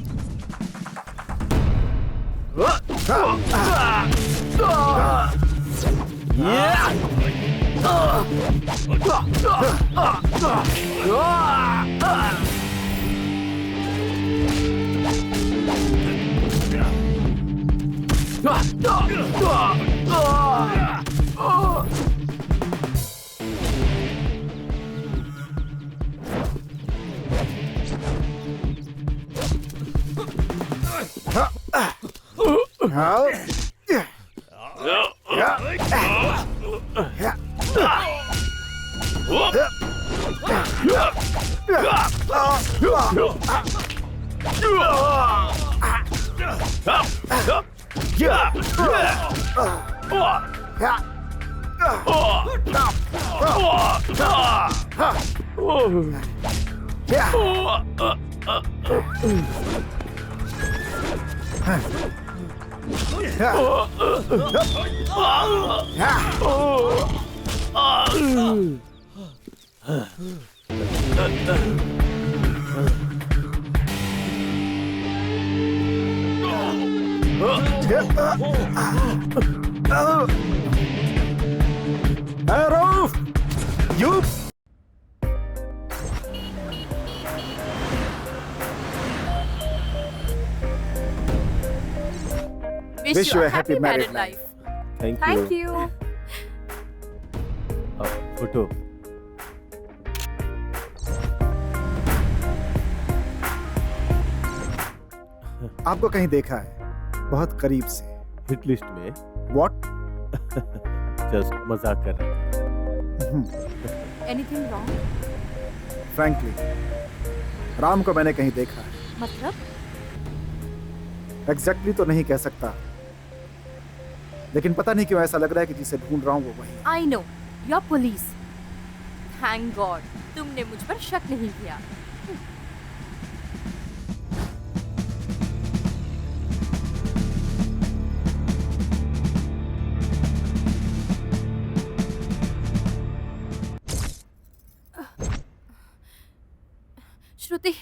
Wish you a happy married life. Thank you. you. Photo. आपको कहीं देखा है, बहुत करीब से। हिट लिस्ट में। What? जस्ट मजाक कर रहा Anything wrong? Frankly, राम को मैंने कहीं देखा है। मतलब? Exactly तो नहीं कह सकता, लेकिन पता नहीं क्यों ऐसा लग रहा है कि जिसे ढूंढ रहा हूँ वो वही। I know. You're police. Thank God. तुमने मुझ पर शक नहीं किया। श्रुति।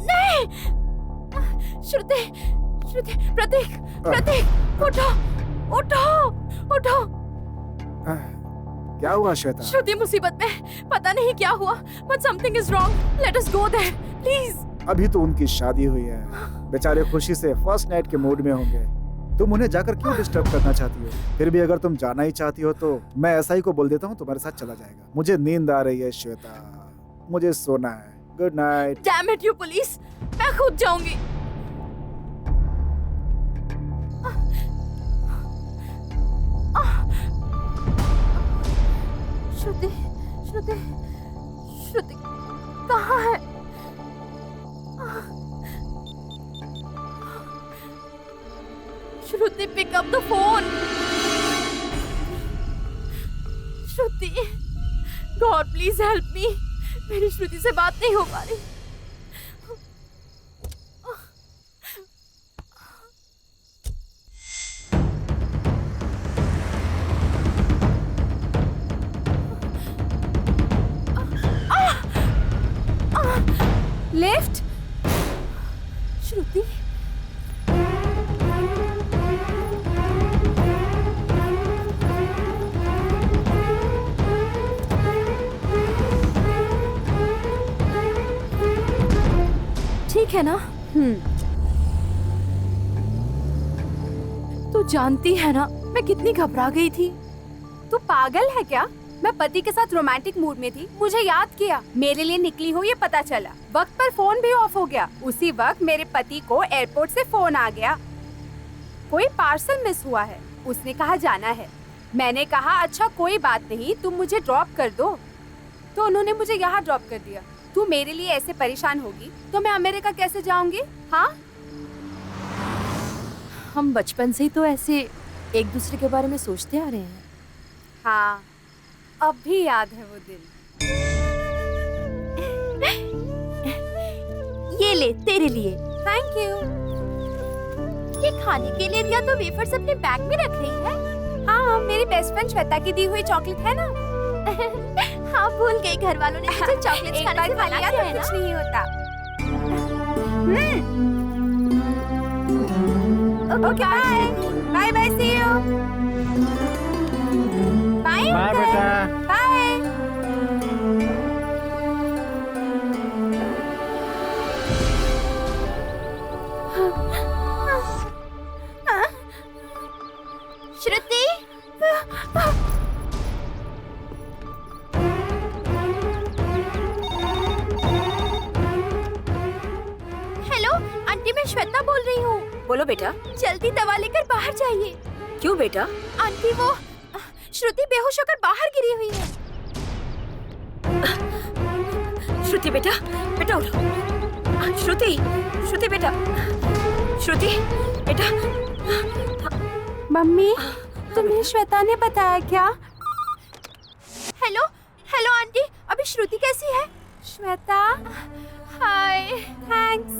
नहीं! श्रुति, श्रुति, प्रतीक, प्रतीक, उठो, उठो, उठो। क्या हुआ श्वेता? श्रुति मुसीबत में, पता नहीं क्या हुआ, but something is wrong. Let us go there, please. अभी तो उनकी शादी हुई है, बेचारे खुशी से फर्स्ट नाइट के मूड में होंगे। तुम उन्हें जाकर क्यों डिस्टर्ब करना चाहती हो? फिर भी अगर तुम जाना ही चाहती हो तो मैं ऐसा ही को बोल देता हूँ, तुम्हारे साथ चला जाएगा। मुझे नींद आ रही है श्वेता, मुझे सोना है। Good night. Damn it, you police! मैं खुद जाऊंगी। श्रुति, श्रुति, श्रुति, कहाँ है? श्रुति, pick up the phone. Shruti, God please help me. मेरी श्रुति से बात नहीं हो पा रही। लिफ्ट। श्रुति, ठीक है ना? तू जानती है ना मैं कितनी घबरा गई थी। तू पागल है क्या? मैं पति के साथ रोमांटिक मूड में थी, मुझे याद किया, मेरे लिए निकली हो ये पता चला, वक्त पर फोन भी ऑफ हो गया। उसी वक्त मेरे पति को एयरपोर्ट से फोन आ गया, कोई पार्सल मिस हुआ है, उसने कहा जाना है। मैंने कहा अच्छा कोई बात नहीं, तुम मुझे ड्रॉप कर दो, तो उन्होंने मुझे यहाँ ड्रॉप कर दिया। तू मेरे लिए ऐसे परेशान होगी तो मैं अमेरिका कैसे जाऊंगी? हाँ, हम बचपन से ही तो ऐसे एक दूसरे के बारे में सोचते आ रहे हैं। हाँ, अब भी याद है वो दिन। ये ले तेरे लिए। Thank you. ये खाने के लिए दिया तो वेफर्स अपने बैग में रख रही है। हाँ, मेरी बेस्ट फ्रेंड श्वेता की दी हुई चॉकलेट है ना। हाँ, भूल गई, घर वालों ने मुझे चॉकलेट्स खाने से मना किया है ना। कुछ नहीं होता। Okay, bye bye bye, see you. Bye बेटा। बाय। श्रुति, हेलो आंटी, मैं श्वेता बोल रही हूँ। बोलो बेटा। जल्दी दवा लेकर बाहर जाइए। क्यों बेटा? आंटी, वो श्रुति बेहोश होकर बाहर गिरी हुई है। श्रुति बेटा, बेटा उठो। श्रुति, श्रुति बेटा, श्रुति बेटा। मम्मी, तुम्हें श्वेता ने बताया क्या? हेलो हेलो आंटी, अभी श्रुति कैसी है? श्वेता, हाय। थैंक्स।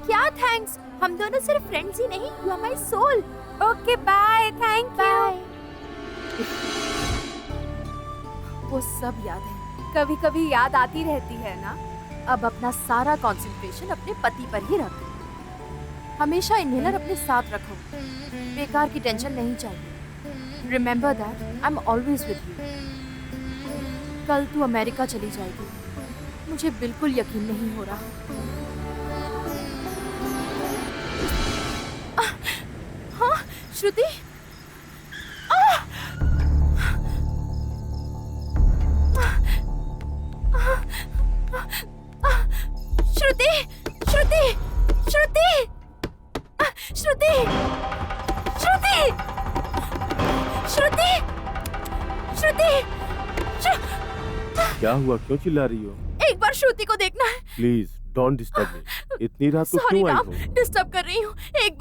क्या थैंक्स? हम दोनों सिर्फ फ्रेंड्स ही नहीं, you are my soul. Okay bye, thank you. वो सब याद है, कभी कभी याद आती रहती है ना। अब अपना सारा कंसंट्रेशन अपने पति पर ही रख। हमेशा इन्हेलर अपने साथ रखो, बेकार की टेंशन नहीं चाहिए। Remember that I am always with you. कल तू अमेरिका चली जाएगी। मुझे बिल्कुल यकीन नहीं हो रहा। हाँ श्रुति, श्रुति, श्रुति, श्रुति, श्रुति, श्रुति, श्रुति, श्रुति, क्या हुआ, क्यों चिल्ला रही हो? एक बार श्रुति को देखना है। प्लीज डोंट डिस्टर्ब मी। इतनी रात को सॉरी क्यों आई राम, हो? डिस्टर्ब कर रही हूँ। एक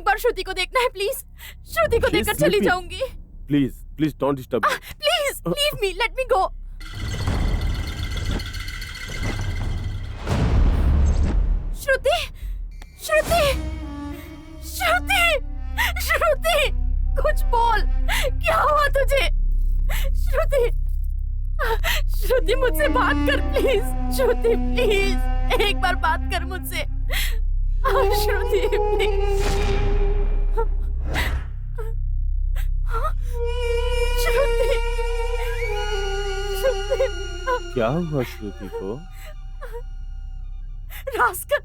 बार श्रुति को देखना है प्लीज। श्रुति को देखकर चली जाऊंगी। Please please don't disturb me. Please leave me, let me go. Shruti, Shruti, Shruti, Shruti, कुछ बोल, क्या हुआ तुझे? श्रुति, श्रुति मुझसे बात कर प्लीज। श्रुति प्लीज एक बार बात कर मुझसे। श्रुति प्लीज। श्रुति, श्रुति, क्या हुआ श्रुति को? रास्कल,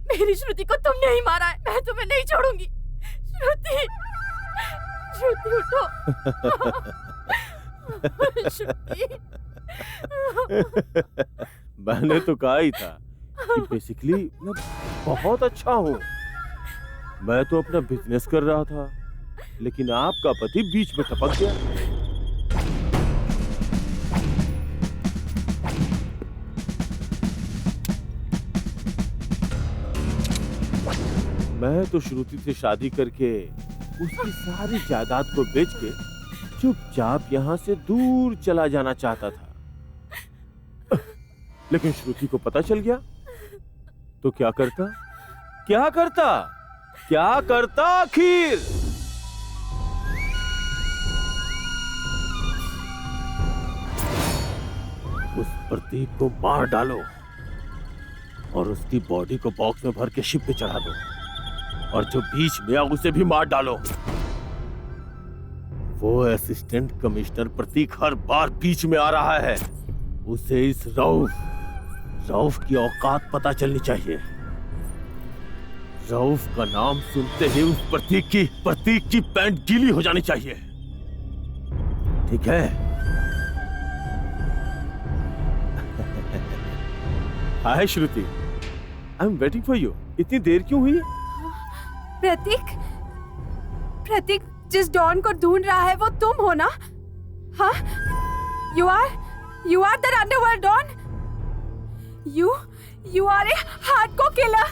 मेरी श्रुति को तुमने ही मारा है। मैं तुम्हें नहीं छोड़ूंगी। श्रुति, श्रुति उठो। श्रुति। मैंने तो कहा ही था कि बेसिकली मैं बहुत अच्छा हूँ। मैं तो अपना बिजनेस कर रहा था, लेकिन आपका पति बीच में टपक गया। मैं तो श्रुति से शादी करके उसकी सारी जायदाद को बेच के चुपचाप यहाँ से दूर चला जाना चाहता था, लेकिन श्रुति को पता चल गया तो क्या करता? क्या करता? क्या करता आखिर? उस प्रतीक को मार डालो और उसकी बॉडी को बॉक्स में भर के शिप पे चढ़ा दो, और जो बीच में आ उसे भी मार डालो। वो असिस्टेंट कमिश्नर प्रतीक हर बार बीच में आ रहा है। उसे इस रऊफ की औकात पता चलनी चाहिए। रऊफ का नाम सुनते ही उस प्रतीक की पैंट गीली हो जानी चाहिए। ठीक है? Hi Shruti, I am waiting for you. इतनी देर क्यों हुई? प्रतीक जिस डॉन को ढूंढ रहा है वो तुम हो ना? हाँ? You are the underworld Don? You are a hardcore killer.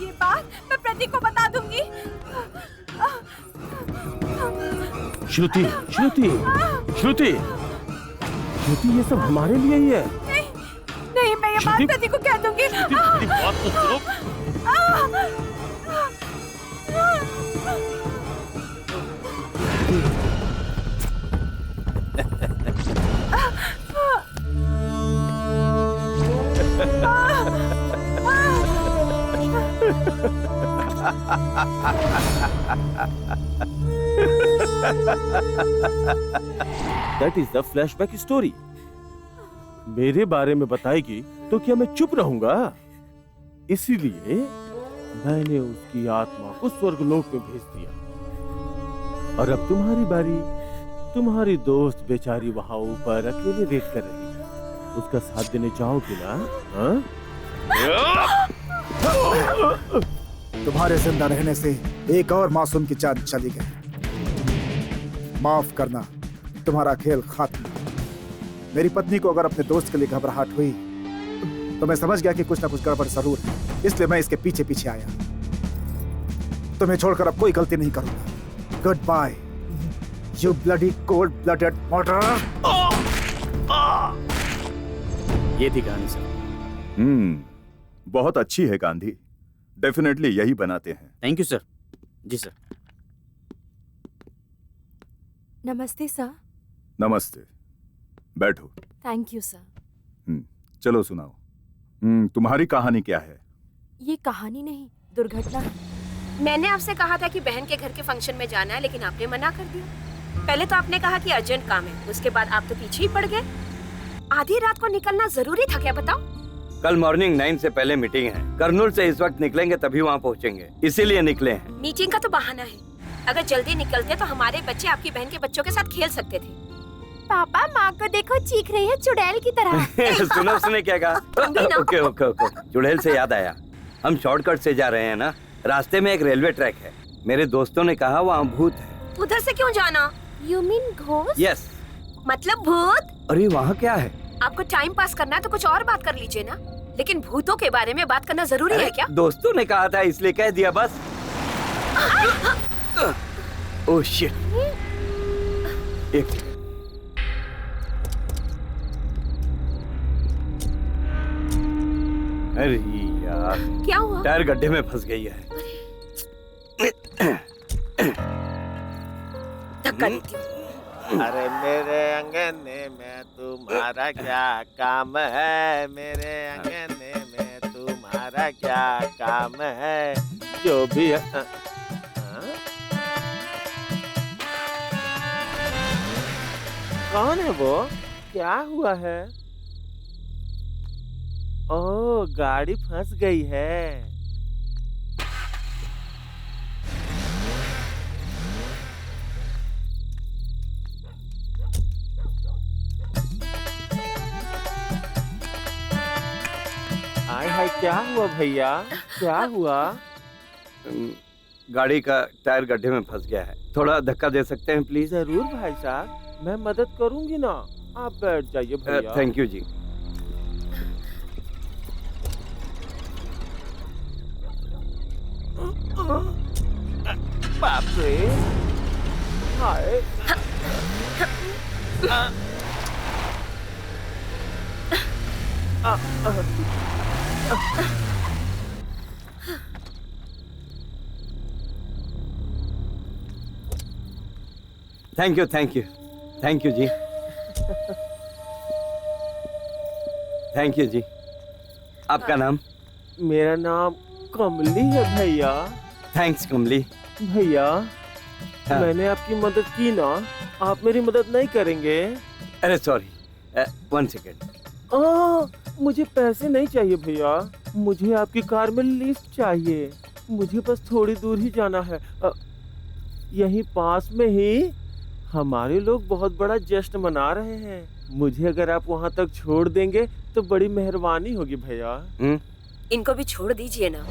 ये बात मैं प्रतीक को बता दूंगी। श्रुति, ये सब हमारे लिए ही है। नहीं, मैं ये बात प्रतीक को कह दूंगी। मेरी बात तो सुनो। That is the flashback story. मेरे बारे में बताएगी तो क्या मैं चुप रहूंगा? इसीलिए मैंने उसकी आत्मा को स्वर्गलोक में भेज दिया। और अब तुम्हारी बारी। तुम्हारी दोस्त बेचारी वहां ऊपर अकेले वेट कर रही है। उसका साथ देने चाहोगे ना? हाँ? तुम्हारे जिंदा रहने से एक और मासूम की जान चली गई। माफ करना, तुम्हारा खेल खत्म। मेरी पत्नी को अगर अपने दोस्त के लिए घबराहट हुई तो मैं समझ गया कि कुछ ना कुछ गड़बड़ जरूर है, इसलिए मैं इसके पीछे पीछे आया। तुम्हें छोड़कर अब कोई गलती नहीं करूंगा। Good bye, you bloody cold blooded murderer. ये थी कहानी सर। बहुत अच्छी है गांधी। डेफिनेटली यही बनाते हैं। Thank you sir. जी सर। नमस्ते सर। नमस्ते, बैठो। Thank you sir. चलो सुनाओ। तुम्हारी कहानी क्या है? ये कहानी नहीं, दुर्घटना है। मैंने आपसे कहा था कि बहन के घर के फंक्शन में जाना है, लेकिन आपने मना कर दिया। पहले तो आपने कहा कि अर्जेंट काम है, उसके बाद आप तो पीछे ही पड़ गए। आधी रात को निकलना जरूरी था क्या, बताओ? कल मॉर्निंग 9 से पहले मीटिंग है। कर्नूल से इस वक्त निकलेंगे तभी वहाँ पहुँचेंगे, इसीलिए निकले हैं। मीटिंग का तो बहाना है। अगर जल्दी निकलते तो हमारे बच्चे आपकी बहन के बच्चों के साथ खेल सकते थे। पापा माँ को देखो, चीख रही है चुड़ैल की तरह। सुनो उसने क्या कहा? Okay okay okay. चुड़ैल से याद आया, हम शॉर्टकट से जा रहे हैं ना, रास्ते में एक रेलवे ट्रैक है। मेरे दोस्तों ने कहा वहाँ भूत है। उधर से क्यों जाना? You mean ghost? यस। मतलब भूत? अरे वहाँ क्या है? आपको टाइम पास करना है तो कुछ और बात कर लीजिए ना, लेकिन भूतों के बारे में बात करना जरूरी है क्या? दोस्तों ने कहा था इसलिए कह दिया बस। Oh shit. एक अरे यार, क्या हुआ? टायर गड्ढे में फंस गई है। धक्का देती हूँ। अरे मेरे अंगने में तुम्हारा क्या काम है, मेरे अंगने में तुम्हारा क्या काम है, जो भी है। कौन है वो? क्या हुआ है? ओह, गाड़ी फंस गई है। हाय हाय, क्या हुआ भैया, क्या हुआ? गाड़ी का टायर गड्ढे में फंस गया है, थोड़ा धक्का दे सकते हैं प्लीज? जरूर भाई साहब, मैं मदद करूंगी ना, आप बैठ जाइए भैया। थैंक यू जी। बाप रे, हाय। Thank you thank you thank you जी। थैंक यू जी। आपका नाम? मेरा नाम कमली है भैया। थैंक्स कमली। भैया, हाँ। मैंने आपकी मदद की ना, आप मेरी मदद नहीं करेंगे? अरे सॉरी, 1 सेकेंड। मुझे पैसे नहीं चाहिए भैया, मुझे आपकी कार में लिफ्ट चाहिए। मुझे बस थोड़ी दूर ही जाना है, यहीं पास में ही हमारे लोग बहुत बड़ा जश्न मना रहे हैं। मुझे अगर आप वहाँ तक छोड़ देंगे तो बड़ी मेहरबानी होगी भैया। इनको भी छोड़ दीजिए ना।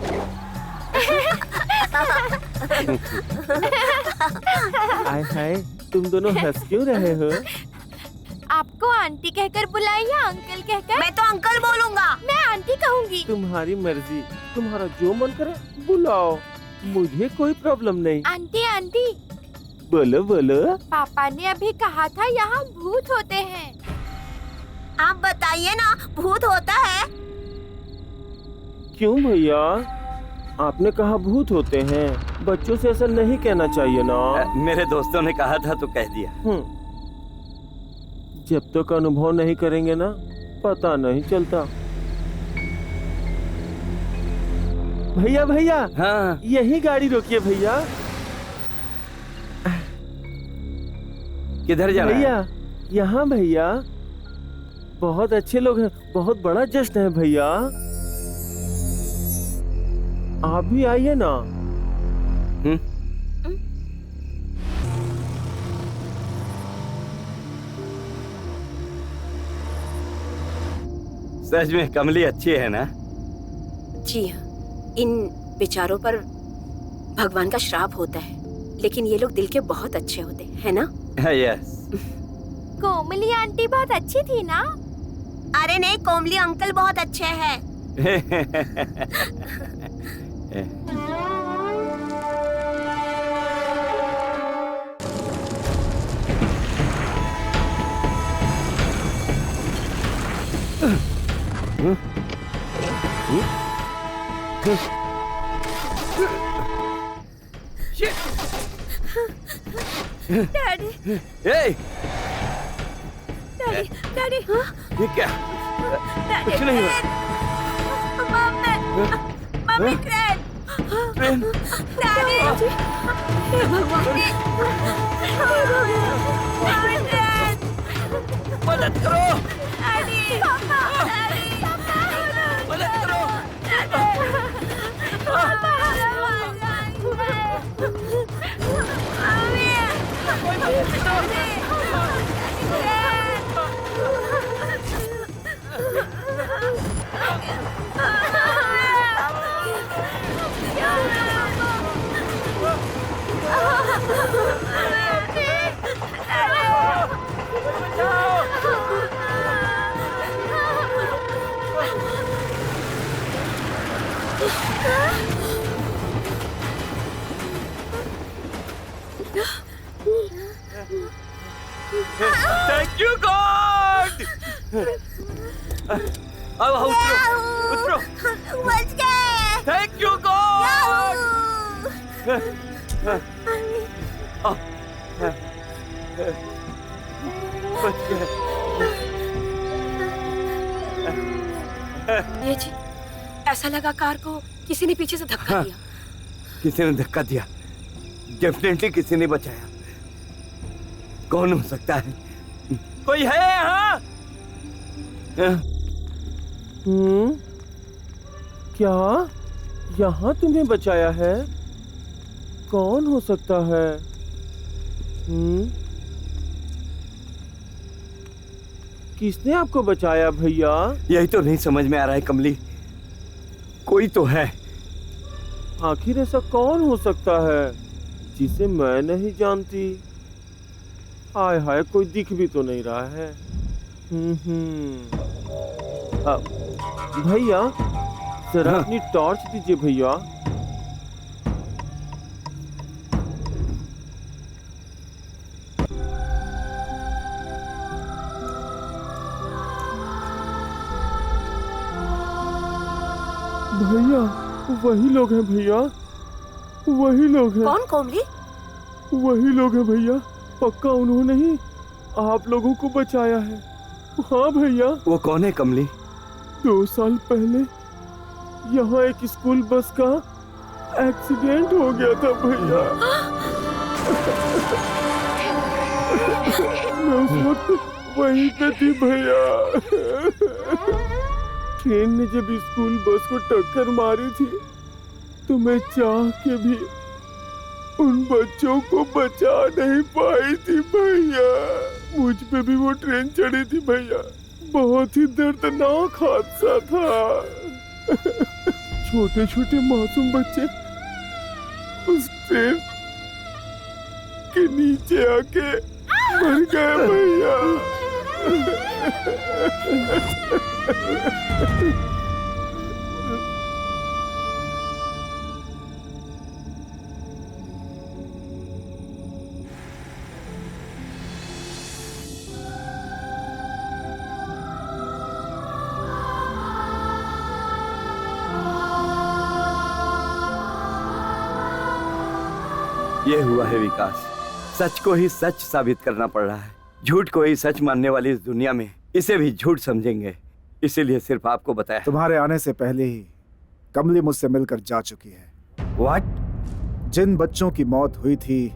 हाय हाय, तुम दोनों हंस क्यों रहे हो? आपको आंटी कहकर बुलाए या अंकल कहकर? मैं तो अंकल बोलूंगा। मैं आंटी कहूंगी। तुम्हारी मर्जी, तुम्हारा जो मन करे बुलाओ, मुझे कोई प्रॉब्लम नहीं। आंटी आंटी, बोलो बोलो। पापा ने अभी कहा था यहाँ भूत होते हैं। आप बताइए ना, भूत होता है? क्यों भैया, आपने कहा भूत होते हैं, बच्चों से ऐसा नहीं कहना चाहिए ना। मेरे दोस्तों ने कहा था तो कह दिया। जब तक अनुभव नहीं करेंगे ना, पता नहीं चलता। भैया भैया, हाँ। यही गाड़ी रोकिए भैया। किधर जाना भैया? यहाँ भैया, बहुत अच्छे लोग हैं, बहुत बड़ा जश्न है भैया, आप भी आइए ना। सच में कमली अच्छी है ना? जी हाँ, इन बेचारों पर भगवान का श्राप होता है, लेकिन ये लोग दिल के बहुत अच्छे होते हैं ना? यस। कोमली आंटी बहुत अच्छी थी ना? अरे नहीं, कोमली अंकल बहुत अच्छे हैं। डैडी, डैडी, डैडी, ये क्या? कुछ नहीं हुआ। मम्मी, मम्मी, प्रेम डैडी, हे भगवान, हे भगवान, मदद करो, डैडी, पापा, डैडी, मदद करो। Thank you God! अब उतरो, बच गए। Thank you God! बच गए। ये जी, ऐसा लगा कार को किसी ने पीछे से धक्का दिया। किसी ने धक्का दिया, डेफिनेटली किसी ने बचाया। कौन हो सकता है? कोई है यहाँ? क्या यहाँ तुम्हें बचाया है? कौन हो सकता है? किसने आपको बचाया भैया? यही तो नहीं समझ में आ रहा है कमली। कोई तो है। आखिर ऐसा कौन हो सकता है जिसे मैं नहीं जानती? हाय हाय, कोई दिख भी तो नहीं रहा है। भैया जरा अपनी टॉर्च दीजिए भैया। भैया वही लोग हैं भैया, वही लोग हैं। कौन कोमली? वही लोग हैं भैया, पक्का उन्होंने ही आप लोगों को बचाया है। हाँ भैया। वो कौन है कमली? 2 साल पहले यहाँ एक स्कूल बस का एक्सीडेंट हो गया था भैया। मैं उस वक्त वहीं पे थी भैया। ट्रेन ने जब स्कूल बस को टक्कर मारी थी तो मैं चाह के भी उन बच्चों को बचा नहीं पाई थी भैया। मुझ पे भी वो ट्रेन चढ़ी थी भैया। बहुत ही दर्दनाक हादसा था। छोटे छोटे मासूम बच्चे उस ट्रेन के नीचे आके मर गए भैया। ये हुआ है विकास। सच को ही सच साबित करना पड़ रहा है। झूठ को ही सच मानने वाली इस दुनिया में इसे भी झूठ समझेंगे। इसीलिए सिर्फ आपको बताया। तुम्हारे आने से पहले ही कमली मुझसे मिलकर जा चुकी है। व्हाट? जिन बच्चों की मौत हुई थी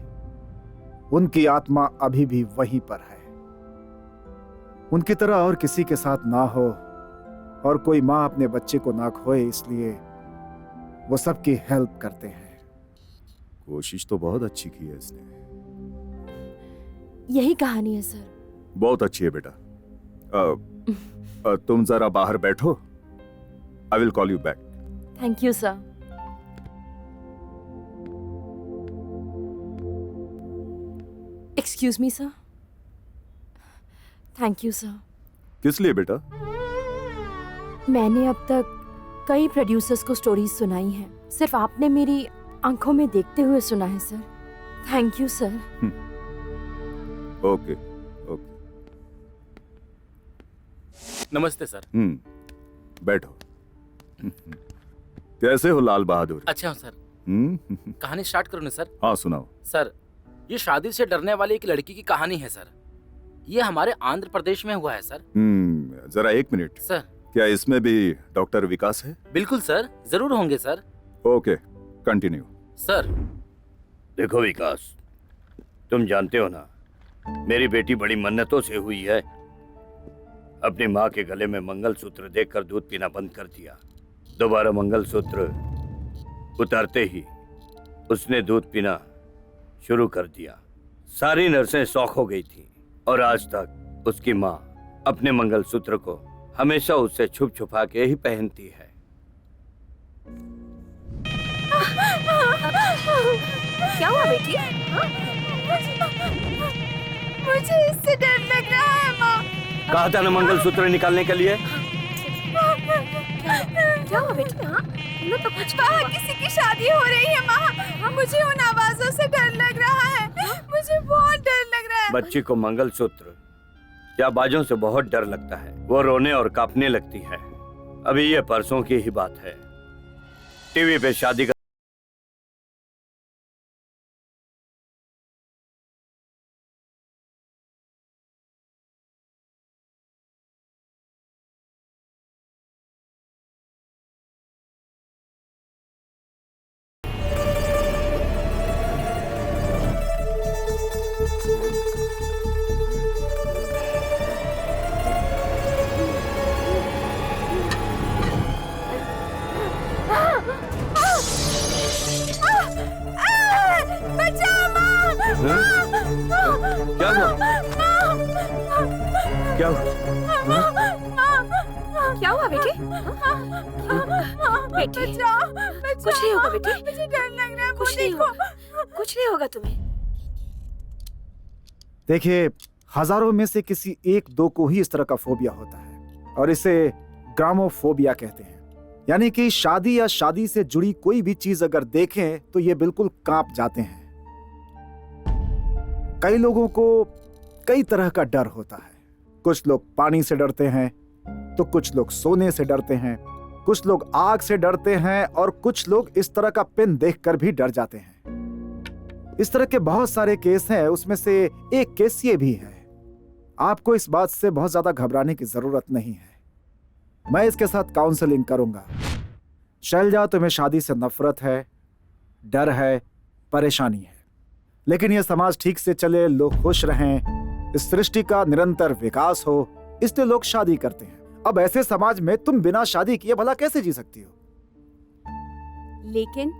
उनकी आत्मा अभी भी वहीं पर है। उनकी तरह और किसी के साथ ना हो और कोई माँ अपने बच्चे को ना खोए, इसलिए वो सबकी हेल्प करते हैं। कोशिश तो बहुत अच्छी की है इसने। यही कहानी है सर। बहुत अच्छी है बेटा। तुम जरा बाहर बैठो। I will call you back. Thank you sir. Excuse me sir. Thank you sir. किस लिए बेटा? मैंने अब तक कई प्रोड्यूसर्स को स्टोरीज सुनाई हैं, सिर्फ आपने मेरी आंखों में देखते हुए सुना है sir. Thank you sir. Okay okay. नमस्ते सर। बैठो। कैसे हो लाल बहादुर? अच्छा हूँ सर। कहानी स्टार्ट करूँ ना सर? हाँ सुनाओ। सर, ये शादी से डरने वाली एक लड़की की कहानी है सर। ये हमारे आंध्र प्रदेश में हुआ है सर। जरा 1 मिनट। सर। क्या इसमें भी डॉक्टर विकास है? बिल्कुल सर, जरूर होंगे सर। Okay, continue. सर देखो विकास, तुम जानते हो ना, मेरी बेटी बड़ी मन्नतों से हुई है। अपनी माँ के गले में मंगलसूत्र देखकर दूध पीना बंद कर दिया। दोबारा मंगलसूत्र उतारते ही उसने दूध पीना शुरू कर दिया। सारी नर्सें शौक हो गई थी और आज तक उसकी माँ अपने मंगलसूत्र को हमेशा उससे छुप छुपा के ही पहनती है। क्या हुआ बेटी? मुझे इससे डर लग रहा है माँ। कहा था ना मंगलसूत्र निकालने के लिए। क्या हुआ बेटी? हाँ, तो कुछ बाहर किसी की शादी हो रही है माँ। मुझे उन आवाजों से डर लग रहा है। मुझे बहुत डर लग रहा है। बच्ची को मंगलसूत्र या बाजों से बहुत डर लगता है। वो रोने और कांपने लगती है। अभी ये परसों की ही बात है। टीवी पे शादी का क्या हुआ बेटी? बेटी कुछ नहीं होगा बेटी। मुझे डर लग रहा है। कुछ नहीं होगा, कुछ नहीं होगा तुम्हें। देखिए, हजारों में से किसी एक दो को ही इस तरह का फोबिया होता है और इसे ग्रामोफोबिया कहते हैं। यानी कि शादी या शादी से जुड़ी कोई भी चीज अगर देखें तो ये बिल्कुल कांप जाते हैं। कई लोगों को कई तरह का डर होता है। कुछ लोग पानी से डरते हैं, तो कुछ लोग सोने से डरते हैं, कुछ लोग आग से डरते हैं और कुछ लोग इस तरह का पिन देखकर भी डर जाते हैं। इस तरह के बहुत सारे केस हैं। उसमें से एक केस ये भी है। आपको इस बात से बहुत ज्यादा घबराने की जरूरत नहीं है। मैं इसके साथ काउंसलिंग करूंगा। शैलजा, तुम्हें शादी से नफरत है, डर है, परेशानी है, लेकिन यह समाज ठीक से चले, लोग खुश रहें, इस सृष्टि का निरंतर विकास हो, इसलिए लोग शादी करते हैं। अब ऐसे समाज में तुम बिना शादी किए भला कैसे जी सकती हो? लेकिन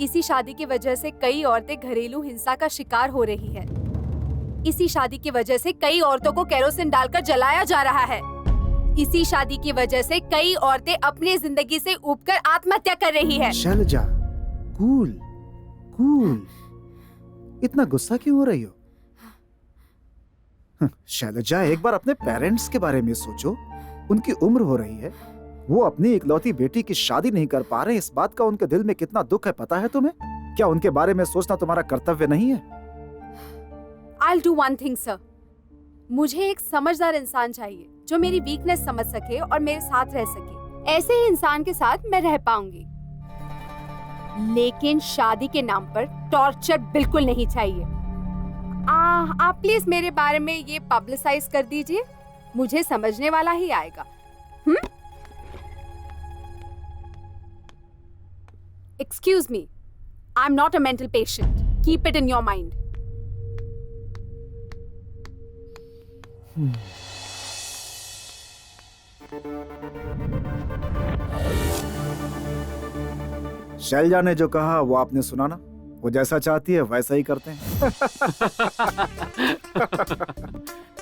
इसी शादी की वजह से कई औरतें घरेलू हिंसा का शिकार हो रही है। इसी शादी की वजह से कई औरतों को केरोसिन डालकर जलाया जा रहा है। इसी शादी की वजह से कई औरतें अपनी जिंदगी से ऊबकर आत्महत्या कर रही है। शैलजा, कूल कूल, इतना गुस्सा क्यों हो रही हो? शैलजा, एक बार अपने पेरेंट्स के बारे में सोचो। उनकी उम्र हो रही है, वो अपनी इकलौती बेटी की शादी नहीं कर पा रहे। इस बात का उनके दिल में कितना दुख है पता है तुम्हें? क्या उनके बारे में सोचना तुम्हारा कर्तव्य नहीं है? I'll do one thing, sir. मुझे एक समझदार इंसान चाहिए जो मेरी वीकनेस समझ सके और मेरे साथ रह सके। ऐसे ही इंसान के साथ मैं रह पाऊंगी, लेकिन शादी के नाम पर टॉर्चर बिल्कुल नहीं चाहिए। आप प्लीज मेरे बारे में ये पब्लिसाइज कर दीजिए, मुझे समझने वाला ही आएगा। Excuse me, I'm not a mental patient. Keep it in your mind. Selja ने जो कहा वो आपने सुना ना? वो जैसा चाहती है वैसा ही करते हैं।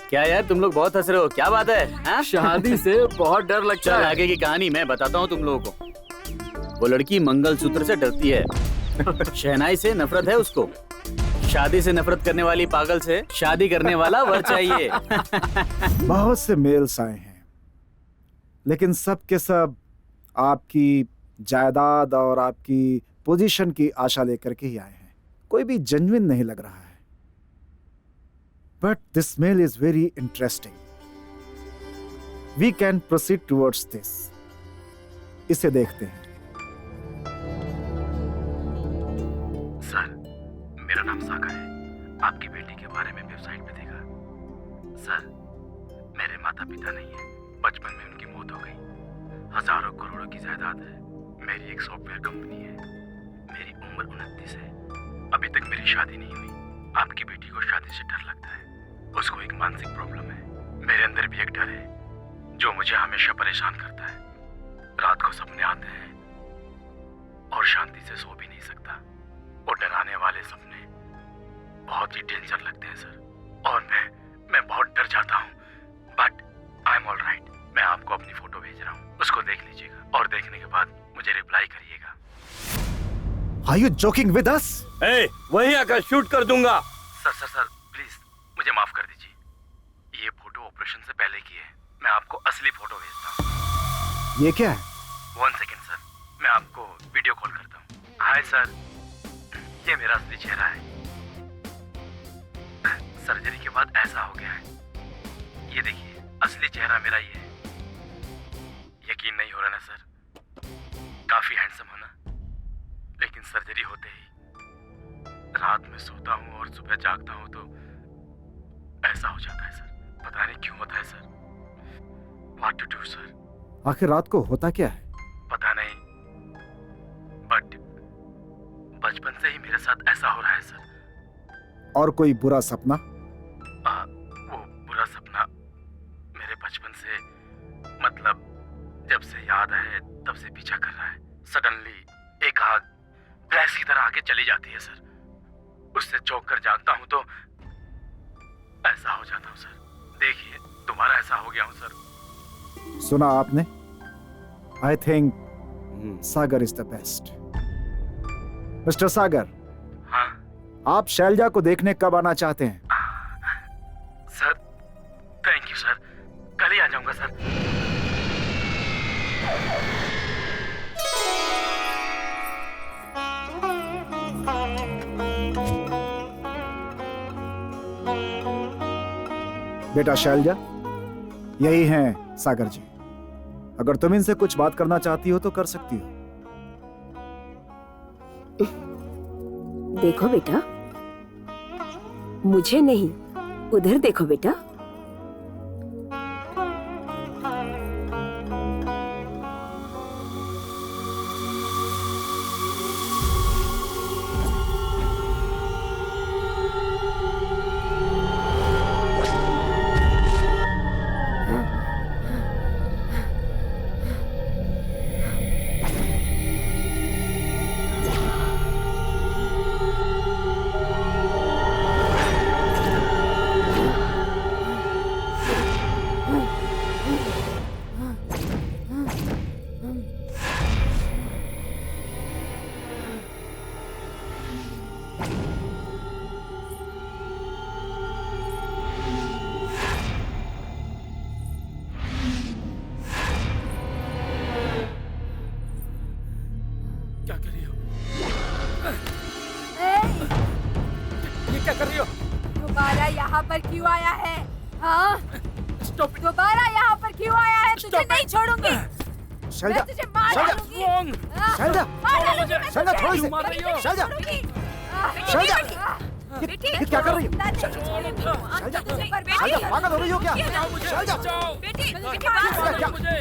क्या यार, तुम लोग बहुत हंस रहे हो, क्या बात है? हा? शादी से बहुत डर लगता है। आगे की कहानी मैं बताता हूँ तुम लोगों को। वो लड़की मंगलसूत्र से डरती है, शहनाई से नफरत है उसको, शादी से नफरत करने वाली पागल से शादी करने वाला वर चाहिए। बहुत से मेल्स आए हैं, लेकिन सब के सब आपकी जायदाद और आपकी पोजीशन की आशा लेकर के ही आए हैं। कोई भी जेन्युइन नहीं लग रहा है। But this mail is very interesting. We can proceed towards this. इसे देखते हैं। सर, मेरा नाम सागर है। आपकी बेटी के बारे में वेबसाइट पे देखा। सर, मेरे माता पिता नहीं है, बचपन में उनकी मौत हो गई। हजारों करोड़ों की जायदाद है। मेरी एक सॉफ्टवेयर कंपनी है। मेरी उम्र 29 है। अभी तक मेरी शादी नहीं हुई। आपकी बेटी को शादी से डर लगता है। उसको एक मानसिक प्रॉब्लम है। मेरे अंदर भी एक डर है जो मुझे हमेशा परेशान करता है। रात को सपने आते हैं और शांति से सो भी नहीं सकता। वो डराने वाले सपने बहुत ही डेंजर लगते हैं सर, और मैं बहुत डर जाता हूँ। But I am all right. मैं आपको अपनी फोटो भेज रहा हूँ, उसको देख लीजिएगा और देखने के बाद मुझे रिप्लाई करिएगा। Are you joking with us? वहीं आकर शूट कर दूंगा। सर प्लीज मुझे माफ कर दीजिए। ये फोटो ऑपरेशन से पहले की है। मैं आपको असली फोटो भेजता हूँ। ये क्या है? 1 सेकेंड सर, मैं आपको वीडियो कॉल करता हूँ। हाय सर, ये मेरा असली चेहरा है। सर्जरी के बाद ऐसा हो गया है। ये देखिए, असली चेहरा मेरा ये है। यकीन नहीं हो रहा ना सर? काफी हैंडसम हो ना? लेकिन सर्जरी होते ही रात में सोता हूँ और सुबह जागता हूँ तो ऐसा हो जाता है सर। पता नहीं क्यों होता है sir. What to do sir? आखिर रात को होता क्या है? पता नहीं, बट बचपन से ही मेरे साथ ऐसा हो रहा है सर। और कोई बुरा सपना? वो बुरा सपना मेरे बचपन से, मतलब जब से याद है तब से पीछा कर रहा है। सडनली एक आग फ्लैश की तरह आके चली जाती है सर। उससे चौंक कर जागता हूँ तो ऐसा हो जाता हूँ सर। देखिए, दोबारा ऐसा हो गया हूँ सर। सुना आपने? I think Sagar is the best. Mister Sagar, हाँ आप शैलजा को देखने कब आना चाहते हैं? Sir, thank you sir. कल ही आ जाऊंगा सर। बेटा शैलजा, यही हैं सागर जी। अगर तुम इनसे कुछ बात करना चाहती हो तो कर सकती हो। देखो बेटा, मुझे नहीं, उधर देखो बेटा। पर क्यों आया है? हाँ? दोबारा यहाँ पर क्यों आया है? तुझे नहीं छोड़ूंगी। शैलजा, मैं तुझे मार डालूंगी। शैलजा, शैलजा थोड़ी सी, शैलजा, शैलजा, ये क्या कर रही हो? शैलजा, पागल हो रही हो क्या? शैलजा,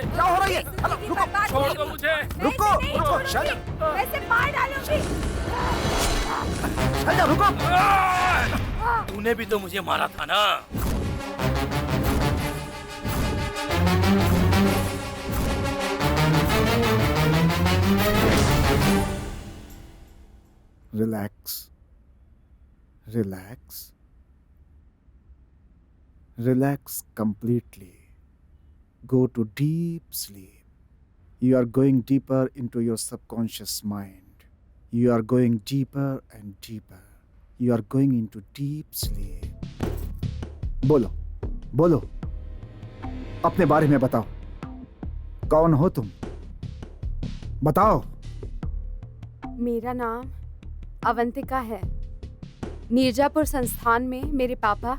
क्या हो रही है? रुको, छोड़ दो मुझे। रुको, रुको, शैलजा, वैसे मार डालूंगी। शैलजा, रुको। तूने भी तो मुझे मारा था ना। Relax. Relax. Relax completely. Go to deep sleep. You are going deeper into your subconscious mind. You are going deeper and deeper. You are going into deep sleep. बोलो, बोलो, अपने बारे में बताओ। कौन हो तुम? बताओ। मेरा नाम अवंतिका है। मिर्जापुर संस्थान में मेरे पापा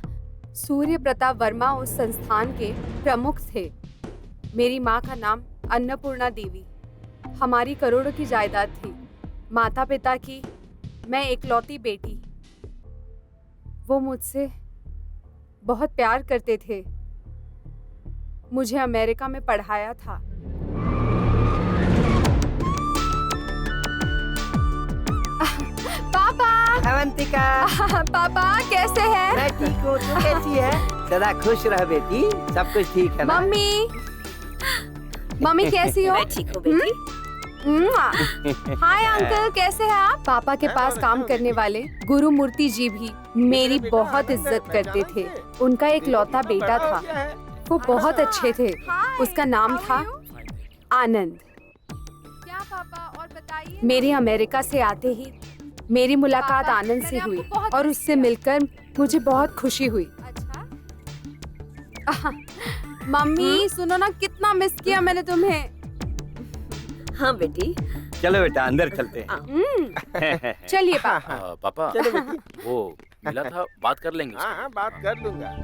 सूर्य प्रताप वर्मा उस संस्थान के प्रमुख थे। मेरी माँ का नाम अन्नपूर्णा देवी। हमारी करोड़ों की जायदाद थी। माता पिता की मैं एकलौती बेटी। वो मुझसे बहुत प्यार करते थे। मुझे अमेरिका में पढ़ाया था। अवंतिका। पापा कैसे हैं? मैं ठीक हूँ, तू कैसी है? सदा खुश रह बेटी, सब कुछ ठीक है ना? मम्मी, मम्मी कैसी हो? मैं ठीक हूँ बेटी। हाय अंकल, कैसे हैं आप? पापा के पास काम करने वाले गुरु मूर्ति जी भी मेरी बहुत इज्जत करते थे। उनका एक लौता बेटा था, वो बहुत अच्छे थे। उसका नाम था आनंद। क्या पापा, और बताइए। मेरे अमेरिका से आते ही मेरी मुलाकात आनंद से हुई और उससे मिलकर मुझे बहुत खुशी हुई। मम्मी सुनो ना, कितना मिस किया मैंने तुम्हें। हाँ बेटी। चलो बेटा अंदर चलते हैं। चलिए पापा। पापा चलो बेटी। वो मिला था, बात कर लेंगे उससे। हाँ बात कर लूंगा।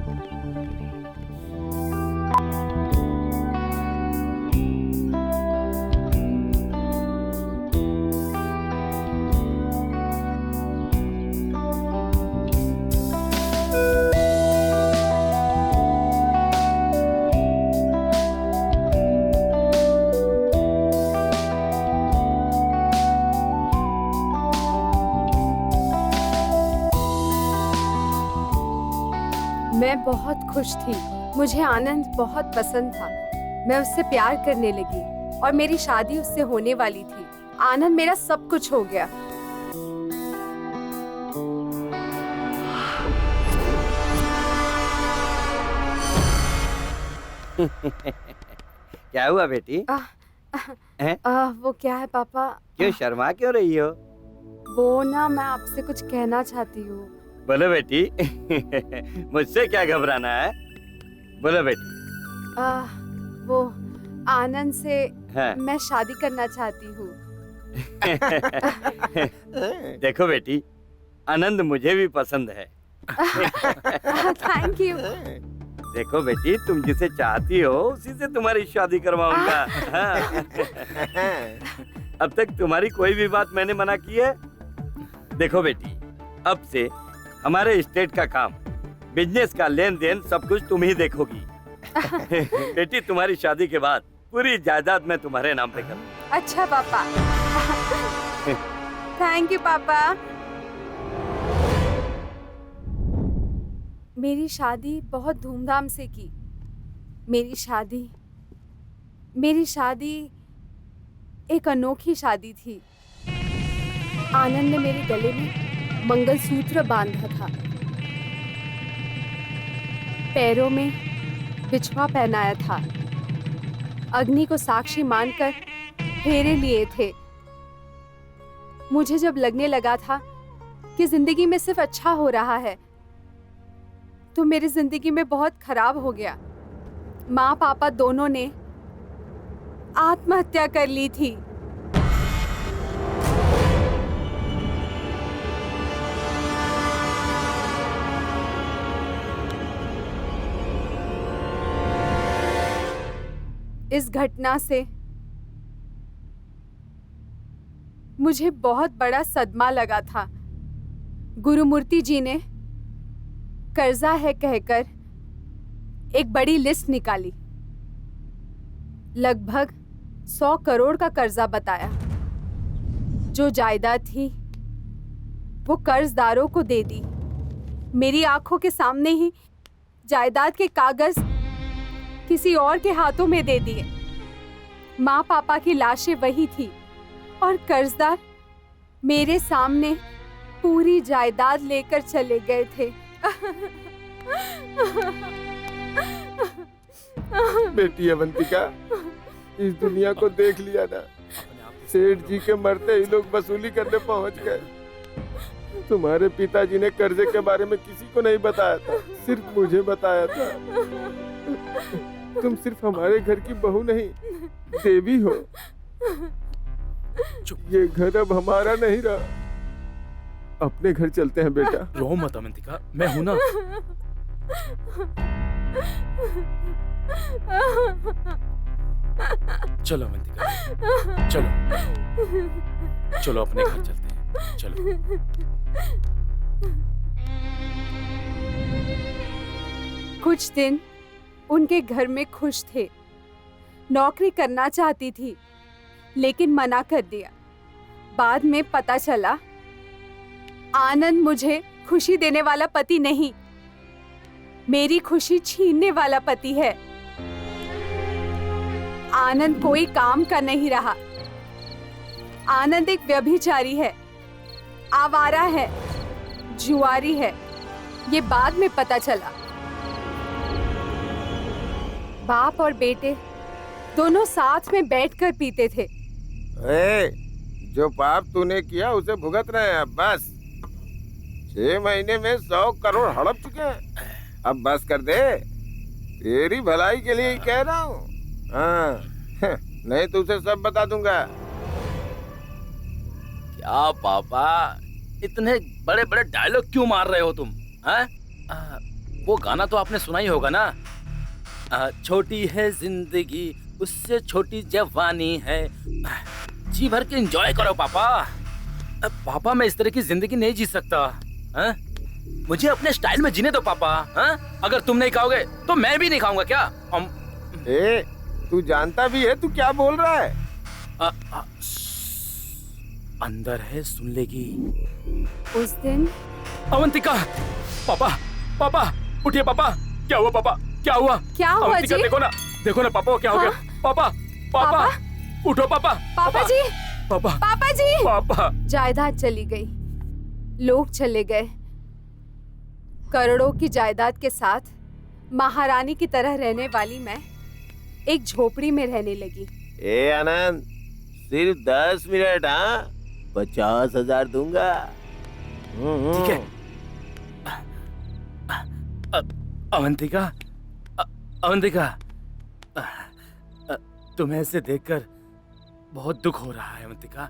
मैं बहुत खुश थी। मुझे आनंद बहुत पसंद था। मैं उससे प्यार करने लगी और मेरी शादी उससे होने वाली थी। आनंद मेरा सब कुछ हो गया। क्या हुआ बेटी? वो क्या है पापा? क्यों शर्मा क्यों रही हो? वो ना, मैं आपसे कुछ कहना चाहती हूँ। बोलो बेटी। मुझसे क्या घबराना है, बोलो बेटी। वो आनंद से हाँ। मैं शादी करना चाहती हूँ। देखो बेटी, आनंद मुझे भी पसंद है। Thank you. देखो बेटी, तुम जिसे चाहती हो उसी से तुम्हारी शादी करवाऊंगा। हाँ। अब तक तुम्हारी कोई भी बात मैंने मना की है? देखो बेटी, अब से हमारे स्टेट का काम, बिजनेस का लेन देन सब कुछ तुम ही देखोगी। बेटी, तुम्हारी शादी के बाद पूरी जायदाद मैं तुम्हारे नाम पे करूँगा। अच्छा पापा। थैंक यू पापा। मेरी शादी बहुत धूमधाम से की। मेरी शादी एक अनोखी शादी थी। आनंद ने मेरे गले में मंगलसूत्र बांधा था, पैरों में बिछुआ पहनाया था, अग्नि को साक्षी मानकर फेरे लिए थे। मुझे जब लगने लगा था कि जिंदगी में सिर्फ अच्छा हो रहा है, तो मेरी जिंदगी में बहुत खराब हो गया। माँ पापा दोनों ने आत्महत्या कर ली थी। इस घटना से मुझे बहुत बड़ा सदमा लगा था। गुरुमूर्ति जी ने कर्जा है कहकर एक बड़ी लिस्ट निकाली। लगभग 100 करोड़ का कर्जा बताया। जो जायदाद थी वो कर्जदारों को दे दी। मेरी आंखों के सामने ही जायदाद के कागज किसी और के हाथों में दे दिए। माँ पापा की लाशें वही थी और कर्जदार मेरे सामने पूरी जायदाद लेकर चले गए थे। बेटी अवंतिका, इस दुनिया को देख लिया ना। सेठ जी के मरते ही लोग वसूली करने पहुंच गए। तुम्हारे पिताजी ने कर्जे के बारे में किसी को नहीं बताया था, सिर्फ मुझे बताया था। तुम सिर्फ हमारे घर की बहू नहीं, देवी हो। ये घर अब हमारा नहीं रहा। अपने घर चलते हैं बेटा। रो मत अवंतिका, मैं हूं ना। चलो अवंतिका, चलो चलो अपने घर चलते हैं। चलो। कुछ दिन उनके घर में खुश थे। नौकरी करना चाहती थी लेकिन मना कर दिया। बाद में पता चला आनंद मुझे खुशी देने वाला पति नहीं, मेरी खुशी छीनने वाला पति है। आनंद कोई काम का नहीं रहा। आनंद एक व्यभिचारी है, आवारा है, जुआरी है। ये बाद में पता चला। बाप और बेटे दोनों साथ में बैठकर पीते थे। जो पाप तूने किया उसे भुगत रहे हैं अब बस। 6 महीने में 100 करोड़ हड़प चुके हैं। अब बस कर दे, तेरी भलाई के लिए ही कह रहा हूँ। हाँ, नहीं तो उसे सब बता दूंगा। क्या पापा, इतने बड़े बड़े डायलॉग क्यों मार रहे हो तुम? हैं? वो गाना तो आपने सुना ही होगा ना, छोटी है जिंदगी उससे छोटी जवानी है। जी भर के एंजॉय करो पापा। पापा मैं इस तरह की जिंदगी नहीं जी सकता। हैं? मुझे अपने स्टाइल में जीने दो पापा। हैं? अगर तुम नहीं खाओगे तो मैं भी नहीं खाऊंगा क्या? तू जानता भी है तू क्या बोल रहा है? अंदर है, सुन लेगी। उस दिन अवंतिका, पापा पापा उठिए पापा। क्या हुआ पापा, क्या हुआ? क्या हुआ अवंतिका, जी? देखो ना पापा क्या हो गया? पापा पापा उठो पापा। पापा जी, पापा पापा जी। पापा जायदाद चली गई, लोग चले गए। करोड़ों की जायदाद के साथ महारानी की तरह रहने वाली मैं एक झोपड़ी में रहने लगी। आनंद, सिर्फ 10 मिनट। हाँ, 50,000 दूंगा। ठीक है। अवंतिका, अवंतिका, तुम्हें ऐसे देखकर बहुत दुख हो रहा है अवंतिका।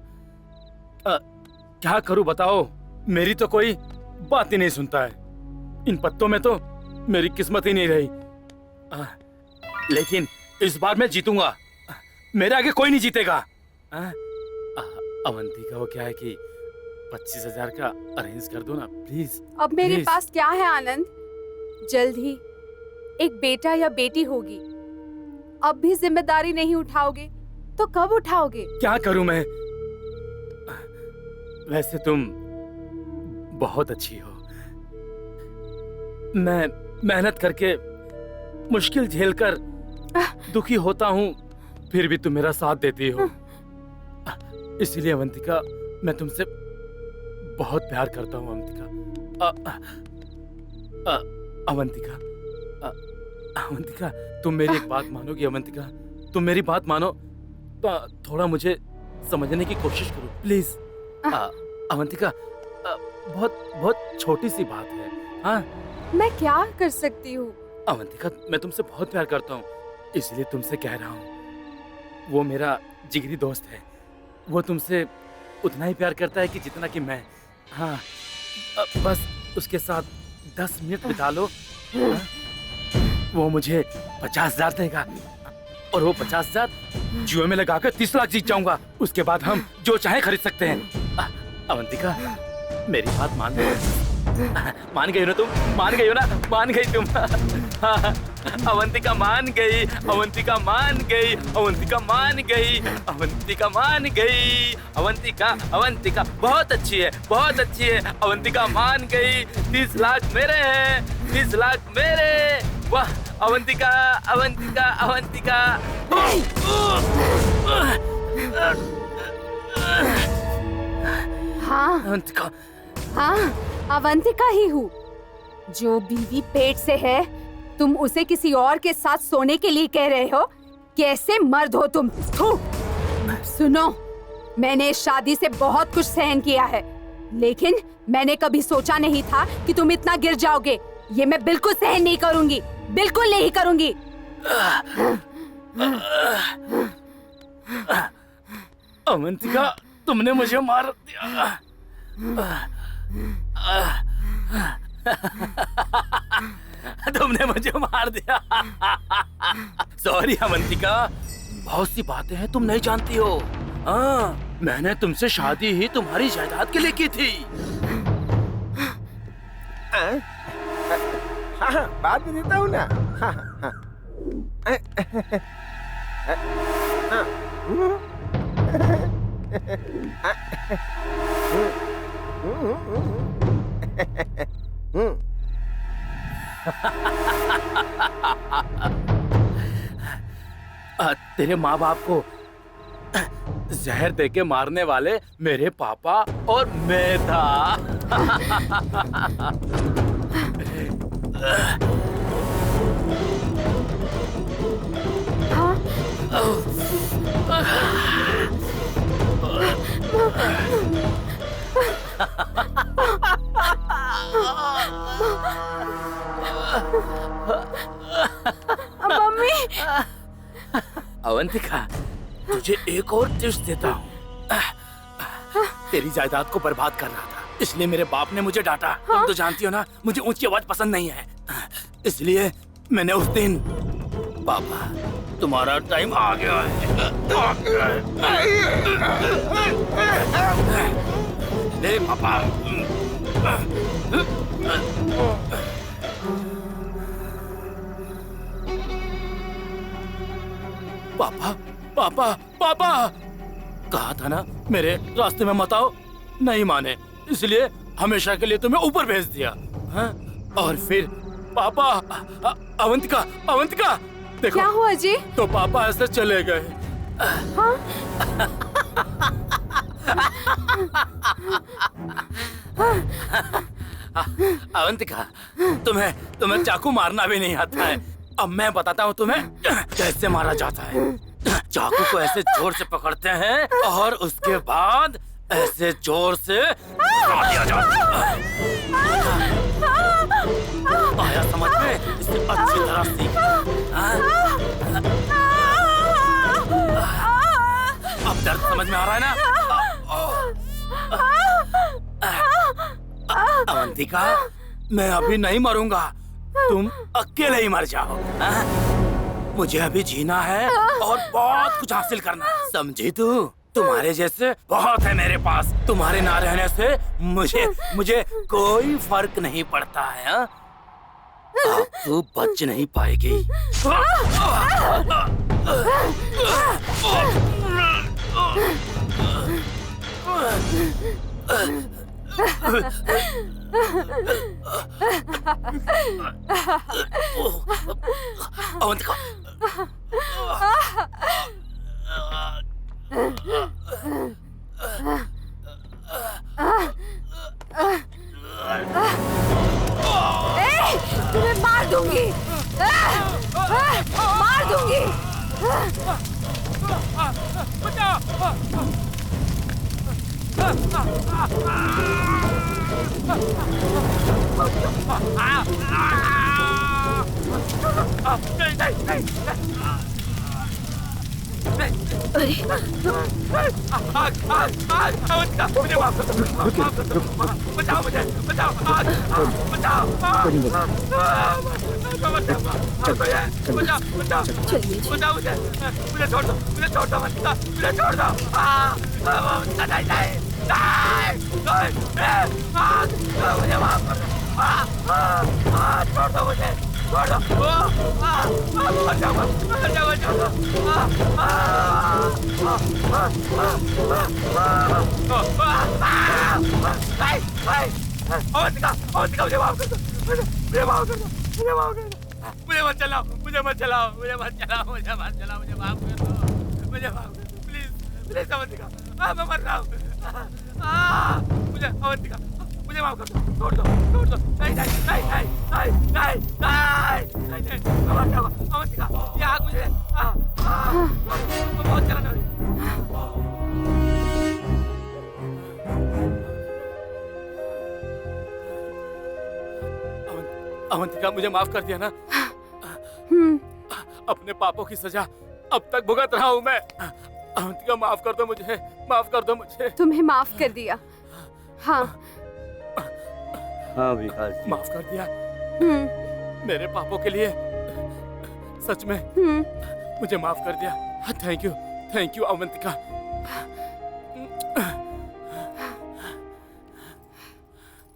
क्या करूं बताओ, मेरी तो कोई बात ही नहीं सुनता है। इन पत्तों में तो मेरी किस्मत ही नहीं रही। लेकिन इस बार मैं जीतूंगा, मेरे आगे कोई नहीं जीतेगा। अवंतिका, वो क्या है कि 25,000 का अरेंज कर दो ना प्लीज। अब मेरे प्लीज। पास क्या है आनंद, जल्द ही एक बेटा या बेटी होगी। अब भी जिम्मेदारी नहीं उठाओगे तो कब उठाओगे? क्या करूं मैं? वैसे तुम बहुत अच्छी हो। मैं मेहनत करके मुश्किल झेलकर दुखी होता हूं, फिर भी तुम मेरा साथ देती हो। इसलिए अवंतिका, मैं तुमसे बहुत प्यार करता हूं अवंतिका। अवंतिका, अवंतिका, तुम मेरी एक बात मानोगी अवंतिका? तुम मेरी बात मानो तो थोड़ा मुझे समझने की कोशिश करो प्लीज। अवंतिका, बहुत बहुत छोटी सी बात है। हाँ, मैं क्या कर सकती हूँ? अवंतिका, मैं तुमसे बहुत प्यार करता हूँ, इसलिए तुमसे कह रहा हूँ। वो मेरा जिगरी दोस्त है, वो तुमसे उतना ही प्यार करता है कि जितना कि मैं। हाँ, बस उसके साथ 10 मिनट बिता लो। हाँ? वो मुझे 50,000 देगा और वो 50,000 जुए में लगाकर 30 लाख जीत जाऊंगा। उसके बाद हम जो चाहे खरीद सकते हैं। अवंतिका, मेरी बात मान लो। मान गई ना तुम? मान गई हो ना? मान गई तुम? अवंतिका मान गई, अवंतिका मान गई, अवंतिका मान गई, अवंतिका मान गई। अवंतिका, अवंतिका बहुत अच्छी है, बहुत अच्छी है। अवंतिका मान गई। 30 लाख मेरे हैं, 30 लाख मेरे। वाह अवंतिका, अवंतिका, अवंतिका। हाँ अवंतिका, हाँ, अवंतिका ही हूँ। जो बीवी पेट से है, तुम उसे किसी और के साथ सोने के लिए कह रहे हो? कैसे मर्द हो तुम? सुनो, मैंने इस शादी से बहुत कुछ सहन किया है, लेकिन मैंने कभी सोचा नहीं था कि तुम इतना गिर जाओगे। ये मैं बिल्कुल सहन नहीं करूंगी, बिल्कुल नहीं करूंगी। अवंतिका, तुमने मुझे मार दिया। तुमने मुझे मार दिया। सॉरी अवंतिका, बहुत सी बातें हैं तुम नहीं जानती हो। हाँ, मैंने तुमसे शादी ही तुम्हारी जायदाद के लिए की थी। हाँ, बात भी देता हूँ ना। तेरे माँ बाप को जहर देके मारने वाले मेरे पापा और मैं था। मम्मी। अवंतिका, तुझे एक और टिप्स देता हूँ। तेरी जायदाद को बर्बाद कर रहा था, इसलिए मेरे बाप ने मुझे डांटा। तुम तो जानती हो ना, मुझे ऊंची आवाज पसंद नहीं है, इसलिए मैंने उस दिन, पापा तुम्हारा टाइम आ गया है, ले पापा। पापा पापा पापा, कहा था ना मेरे रास्ते में मत आओ, नहीं माने, इसलिए हमेशा के लिए तुम्हें ऊपर भेज दिया। हाँ? और फिर पापा, अवंतिका अवंतिका देखो क्या हुआ जी? तो पापा ऐसे चले गए। हाँ? अवंतिका, तुम्हें चाकू मारना भी नहीं आता है। अब मैं बताता हूँ तुम्हें कैसे मारा जाता है। चाकू को ऐसे जोर से पकड़ते हैं और उसके बाद ऐसे जोर से मार दिया जाता है। आया समझ में? इसे अच्छी तरह सीख। अब दर्द समझ में आ रहा है ना? अवंतिका, मैं अभी नहीं मरूंगा, तुम अकेले ही मर जाओ। मुझे अभी जीना है और बहुत कुछ हासिल करना है, समझी तू? तुम्हारे जैसे बहुत है मेरे पास, तुम्हारे ना रहने से मुझे कोई फर्क नहीं पड़ता है। अब तू बच नहीं पाएगी। अवंतिका, तुम्हें मार दूंगी, मार दूंगी। मुझे माफ कर दो, बचाओ मुझे, बचाओ, बचाओ, बचाओ मुझे छोड़ दो, मुझे छोड़ दो, मुझे छोड़ दो। मुझे माफ कर दो, छोड़ दो मुझे, छोड़ दो। मुझे माफ कर दो, मुझे माफ कर दो, मुझे माफ कर दो। मुझे मत चलाओ, मुझे मत चलाओ, मुझे मत चलाओ, मुझे मत चलाओ, मुझे माफ कर दो, मुझे माफ कर दो, प्लीज प्लीज अवंतिका, मैं मर रहा हूँ। मुझे अवंतिका, मुझे माफ कर दो, छोड़ दो, छोड़ दो। नहीं नहीं नहीं नहीं नहीं नहीं नहीं नहीं, मैं मर जाऊंगा। अवंतिका, ये आग मुझे, बहुत चलाना है। अवंतिका, मुझे माफ कर दिया ना? अपने पापों की सजा अब तक भुगत रहा हूँ मैं। अवंतिका, माफ कर दो मुझे, माफ कर दो मुझे। तुम्हें माफ कर दिया। हाँ हाँ विकास जी, माफ कर दिया मेरे पापों के लिए, सच में मुझे माफ कर दिया। Thank you Avantika.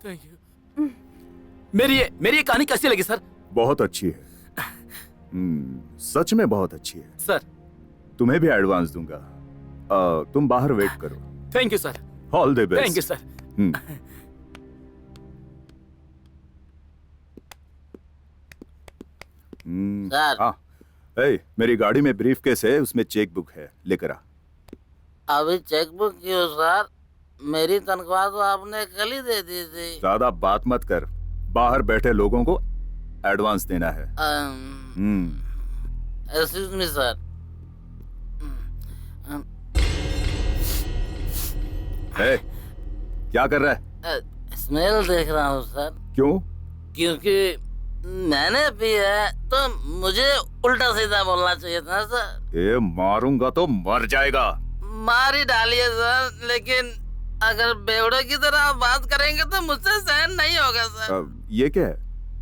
Thank you. मेरी ये कहानी कैसी लगी सर? बहुत अच्छी है। सच में बहुत अच्छी है सर। तुम्हें भी एडवांस दूंगा। तुम बाहर वेट करो। Thank you sir. All the best. Thank you sir, sir. हाँ, मेरी गाड़ी में ब्रीफ केस है, उसमें चेक बुक है, लेकर आ। अभी चेकबुक क्यों सर? मेरी तनख्वाह तो आपने कल ही दे दी थी। ज्यादा बात मत कर, बाहर बैठे लोगों को एडवांस देना है। Excuse me sir. क्या कर रहा है? स्मेल देख रहा हूँ सर। क्यों? क्योंकि मैंने भी है तो मुझे उल्टा सीधा बोलना चाहिए था सर। मारूंगा तो मर जाएगा। मार ही डालिए सर, लेकिन अगर बेवड़े की तरह आप बात करेंगे तो मुझसे सहन नहीं होगा सर। ये क्या है?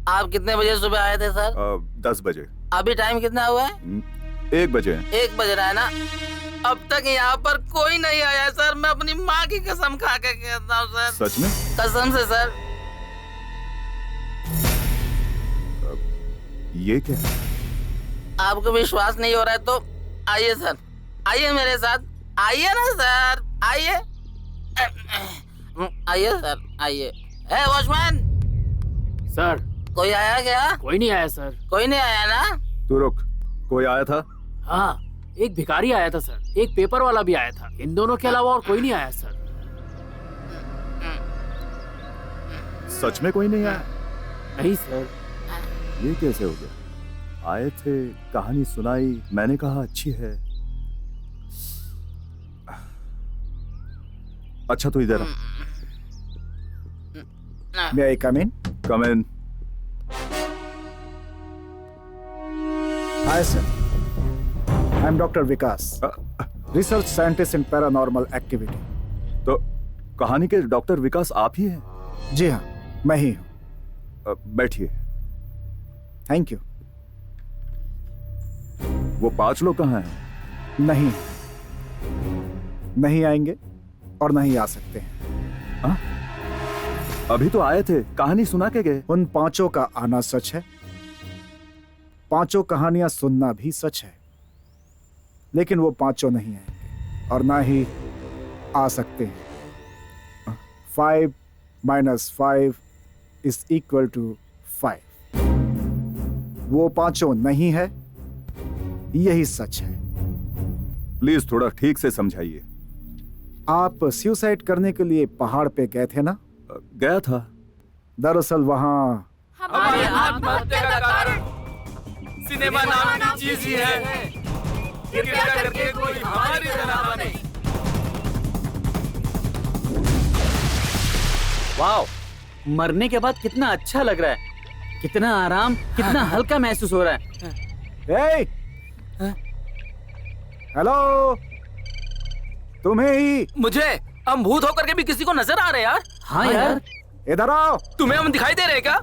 आप कितने बजे सुबह आए थे सर? 10 बजे। अभी टाइम कितना हुआ है? 1 बजे। 1 बज रहा है ना? अब तक यहाँ पर कोई नहीं आया सर। मैं अपनी माँ की कसम खा के कहता हूँ सर। सच में? कसम से सर। ये क्या? आपको विश्वास नहीं हो रहा है तो आइए सर, आइए मेरे साथ, आइए ना सर, आइए आइए सर, आइए। Watchman sir. कोई आया क्या? कोई नहीं आया सर। कोई नहीं आया ना? तू रुक, कोई आया था? हाँ, एक भिखारी आया था सर, एक पेपर वाला भी आया था। इन दोनों के अलावा और कोई नहीं आया सर। सच में कोई नहीं आया? नहीं सर। ये कैसे हो गया? आए थे, कहानी सुनाई, मैंने कहा अच्छी है। अच्छा तो इधर आ। May I come in? Come in. Hi sir. I'm Dr. Vikas, research scientist in paranormal activity. तो कहानी के डॉक्टर विकास आप ही हैं? जी हाँ, मैं ही हूँ। बैठिए। Thank you. वो 5 लोग कहाँ हैं? नहीं आएंगे और नहीं आ सकते हैं। हाँ? अभी तो आए थे, कहानी सुना के गए। उन 5 का आना सच है, 5 कहानियां सुनना भी सच है, लेकिन वो 5 नहीं आएंगे और ना ही आ सकते हैं। 5 - 5 = 5। वो 5 नहीं है, यही सच है। प्लीज थोड़ा ठीक से समझाइए। आप सुसाइड करने के लिए पहाड़ पे गए थे ना? गया था। दरअसल वहाँ हमारी आत्महत्या का कारण सिनेमा नाम की चीज ही है। कृपया करके कोई हमारी तरह बने। वाओ, मरने के बाद कितना अच्छा लग रहा है, कितना आराम, कितना हल्का महसूस हो रहा है। हेलो, तुम्हें ही। मुझे? हम भूत होकर के भी किसी को नजर आ रहे हैं यार। हाँ यार। इधर आओ। तुम्हें हम दिखाई दे रहे हैं क्या?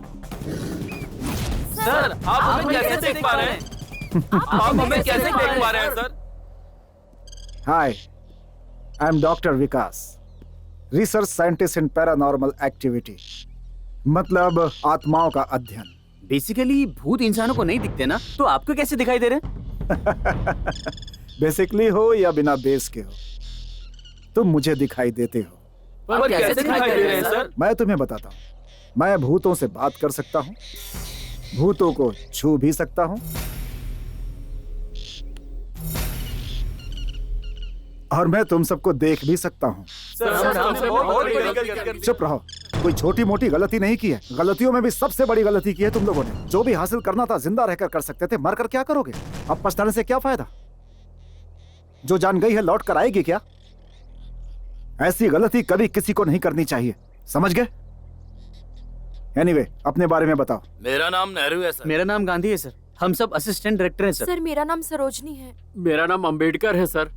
सर, आप हमें कैसे देख पा रहे हैं? आप हमें कैसे देख पा रहे हैं sir? Hi, I am doctor Vikas, research scientist in paranormal activity, मतलब आत्माओं का अध्ययन। बेसिकली भूत इंसानों को नहीं दिखते ना, तो आपको कैसे दिखाई दे रहे? बेसिकली हो या बिना बेस के हो, तुम मुझे दिखाई देते हो। पर कैसे दिखाई दे रहे हैं सर? मैं तुम्हें बताता हूँ। मैं भूतों से बात कर सकता हूँ, भूतों को छू भी सकता हूँ, और मैं तुम सबको देख भी सकता हूँ। चुप रहो, कोई छोटी मोटी गलती नहीं की है। गलतियों में भी सबसे बड़ी गलती की है तुम लोगों ने। जो भी हासिल करना था जिंदा रहकर कर सकते थे, मरकर क्या करोगे? अब पछताने से क्या फायदा? जो जान गई है लौट कर आएगी क्या? ऐसी गलती कभी किसी को नहीं करनी चाहिए, समझ गए? एनीवे, अपने बारे में बताओ। मेरा नाम नेहरू है सर। मेरा नाम गांधी है सर। हम सब असिस्टेंट डायरेक्टर हैं सर। सर, मेरा नाम सरोजनी है। मेरा नाम अंबेडकर है सर।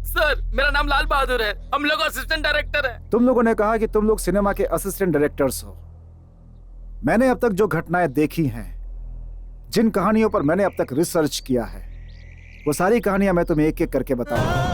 सर, मेरा नाम लाल बहादुर है। हम लोग असिस्टेंट डायरेक्टर हैं। तुम लोगों ने कहा कि तुम लोग सिनेमा के असिस्टेंट डायरेक्टर्स हो। मैंने अब तक जो घटनाएं देखी हैं, जिन कहानियों पर मैंने अब तक रिसर्च किया है, वो सारी कहानियां मैं तुम्हें एक एक करके बताऊंगा।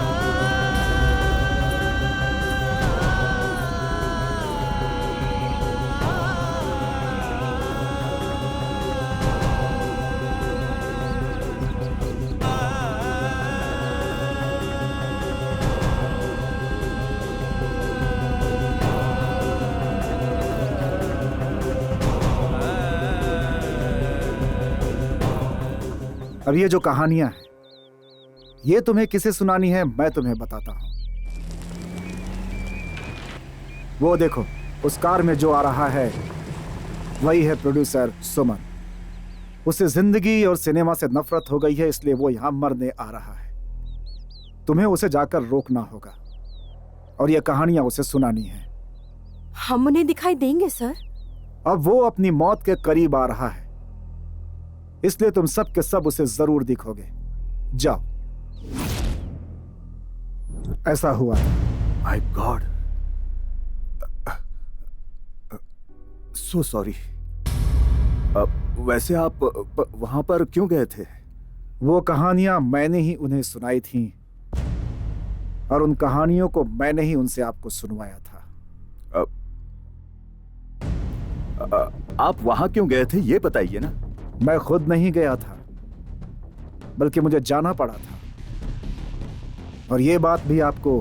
अब ये जो कहानियां हैं, ये तुम्हें किसे सुनानी है मैं तुम्हें बताता हूं। वो देखो, उस कार में जो आ रहा है वही है प्रोड्यूसर सुमन। उसे जिंदगी और सिनेमा से नफरत हो गई है, इसलिए वो यहां मरने आ रहा है। तुम्हें उसे जाकर रोकना होगा और ये कहानियां उसे सुनानी है। हम उन्हें दिखाई देंगे सर? अब वो अपनी मौत के करीब आ रहा है, इसलिए तुम सब के सब उसे जरूर दिखोगे। जाओ। ऐसा हुआ। My God, so sorry. वैसे आप वहां पर क्यों गए थे? वो कहानियां मैंने ही उन्हें सुनाई थीं और उन कहानियों को मैंने ही उनसे आपको सुनवाया था। आप वहां क्यों गए थे ये बताइए ना। मैं खुद नहीं गया था, बल्कि मुझे जाना पड़ा था, और ये बात भी आपको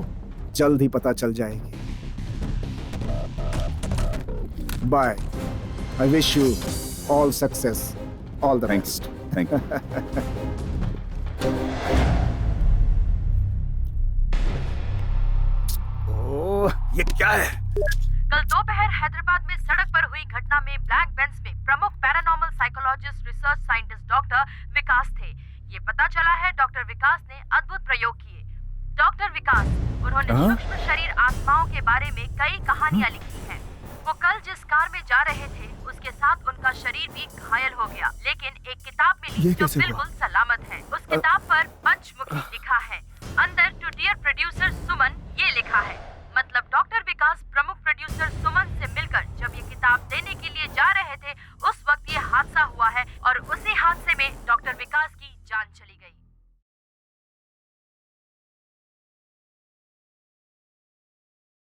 जल्द ही पता चल जाएगी। Bye. I wish you all success, all the best. Thank you. Oh, ये क्या है? कल दोपहर हैदराबाद में सड़क पर हुई घटना में ब्लैक बेंच में प्रमुख paranormal psychologist research scientist doctor Vikas थे। ये पता चला है डॉक्टर विकास ने अद्भुत प्रयोग किए। डॉक्टर विकास, उन्होंने सूक्ष्म शरीर आत्माओं के बारे में कई कहानियां लिखी हैं। वो कल जिस कार में जा रहे थे उसके साथ उनका शरीर भी घायल हो गया, लेकिन एक किताब मिली जो बिल्कुल सलामत है। उस किताब पर पंचमुखी लिखा है। अंदर टू डियर प्रोड्यूसर सुमन ये लिखा है। मतलब डॉक्टर विकास प्रमुख प्रोड्यूसर सुमन से मिलकर जब ये किताब देने के लिए जा रहे थे, उस वक्त ये हादसा हुआ है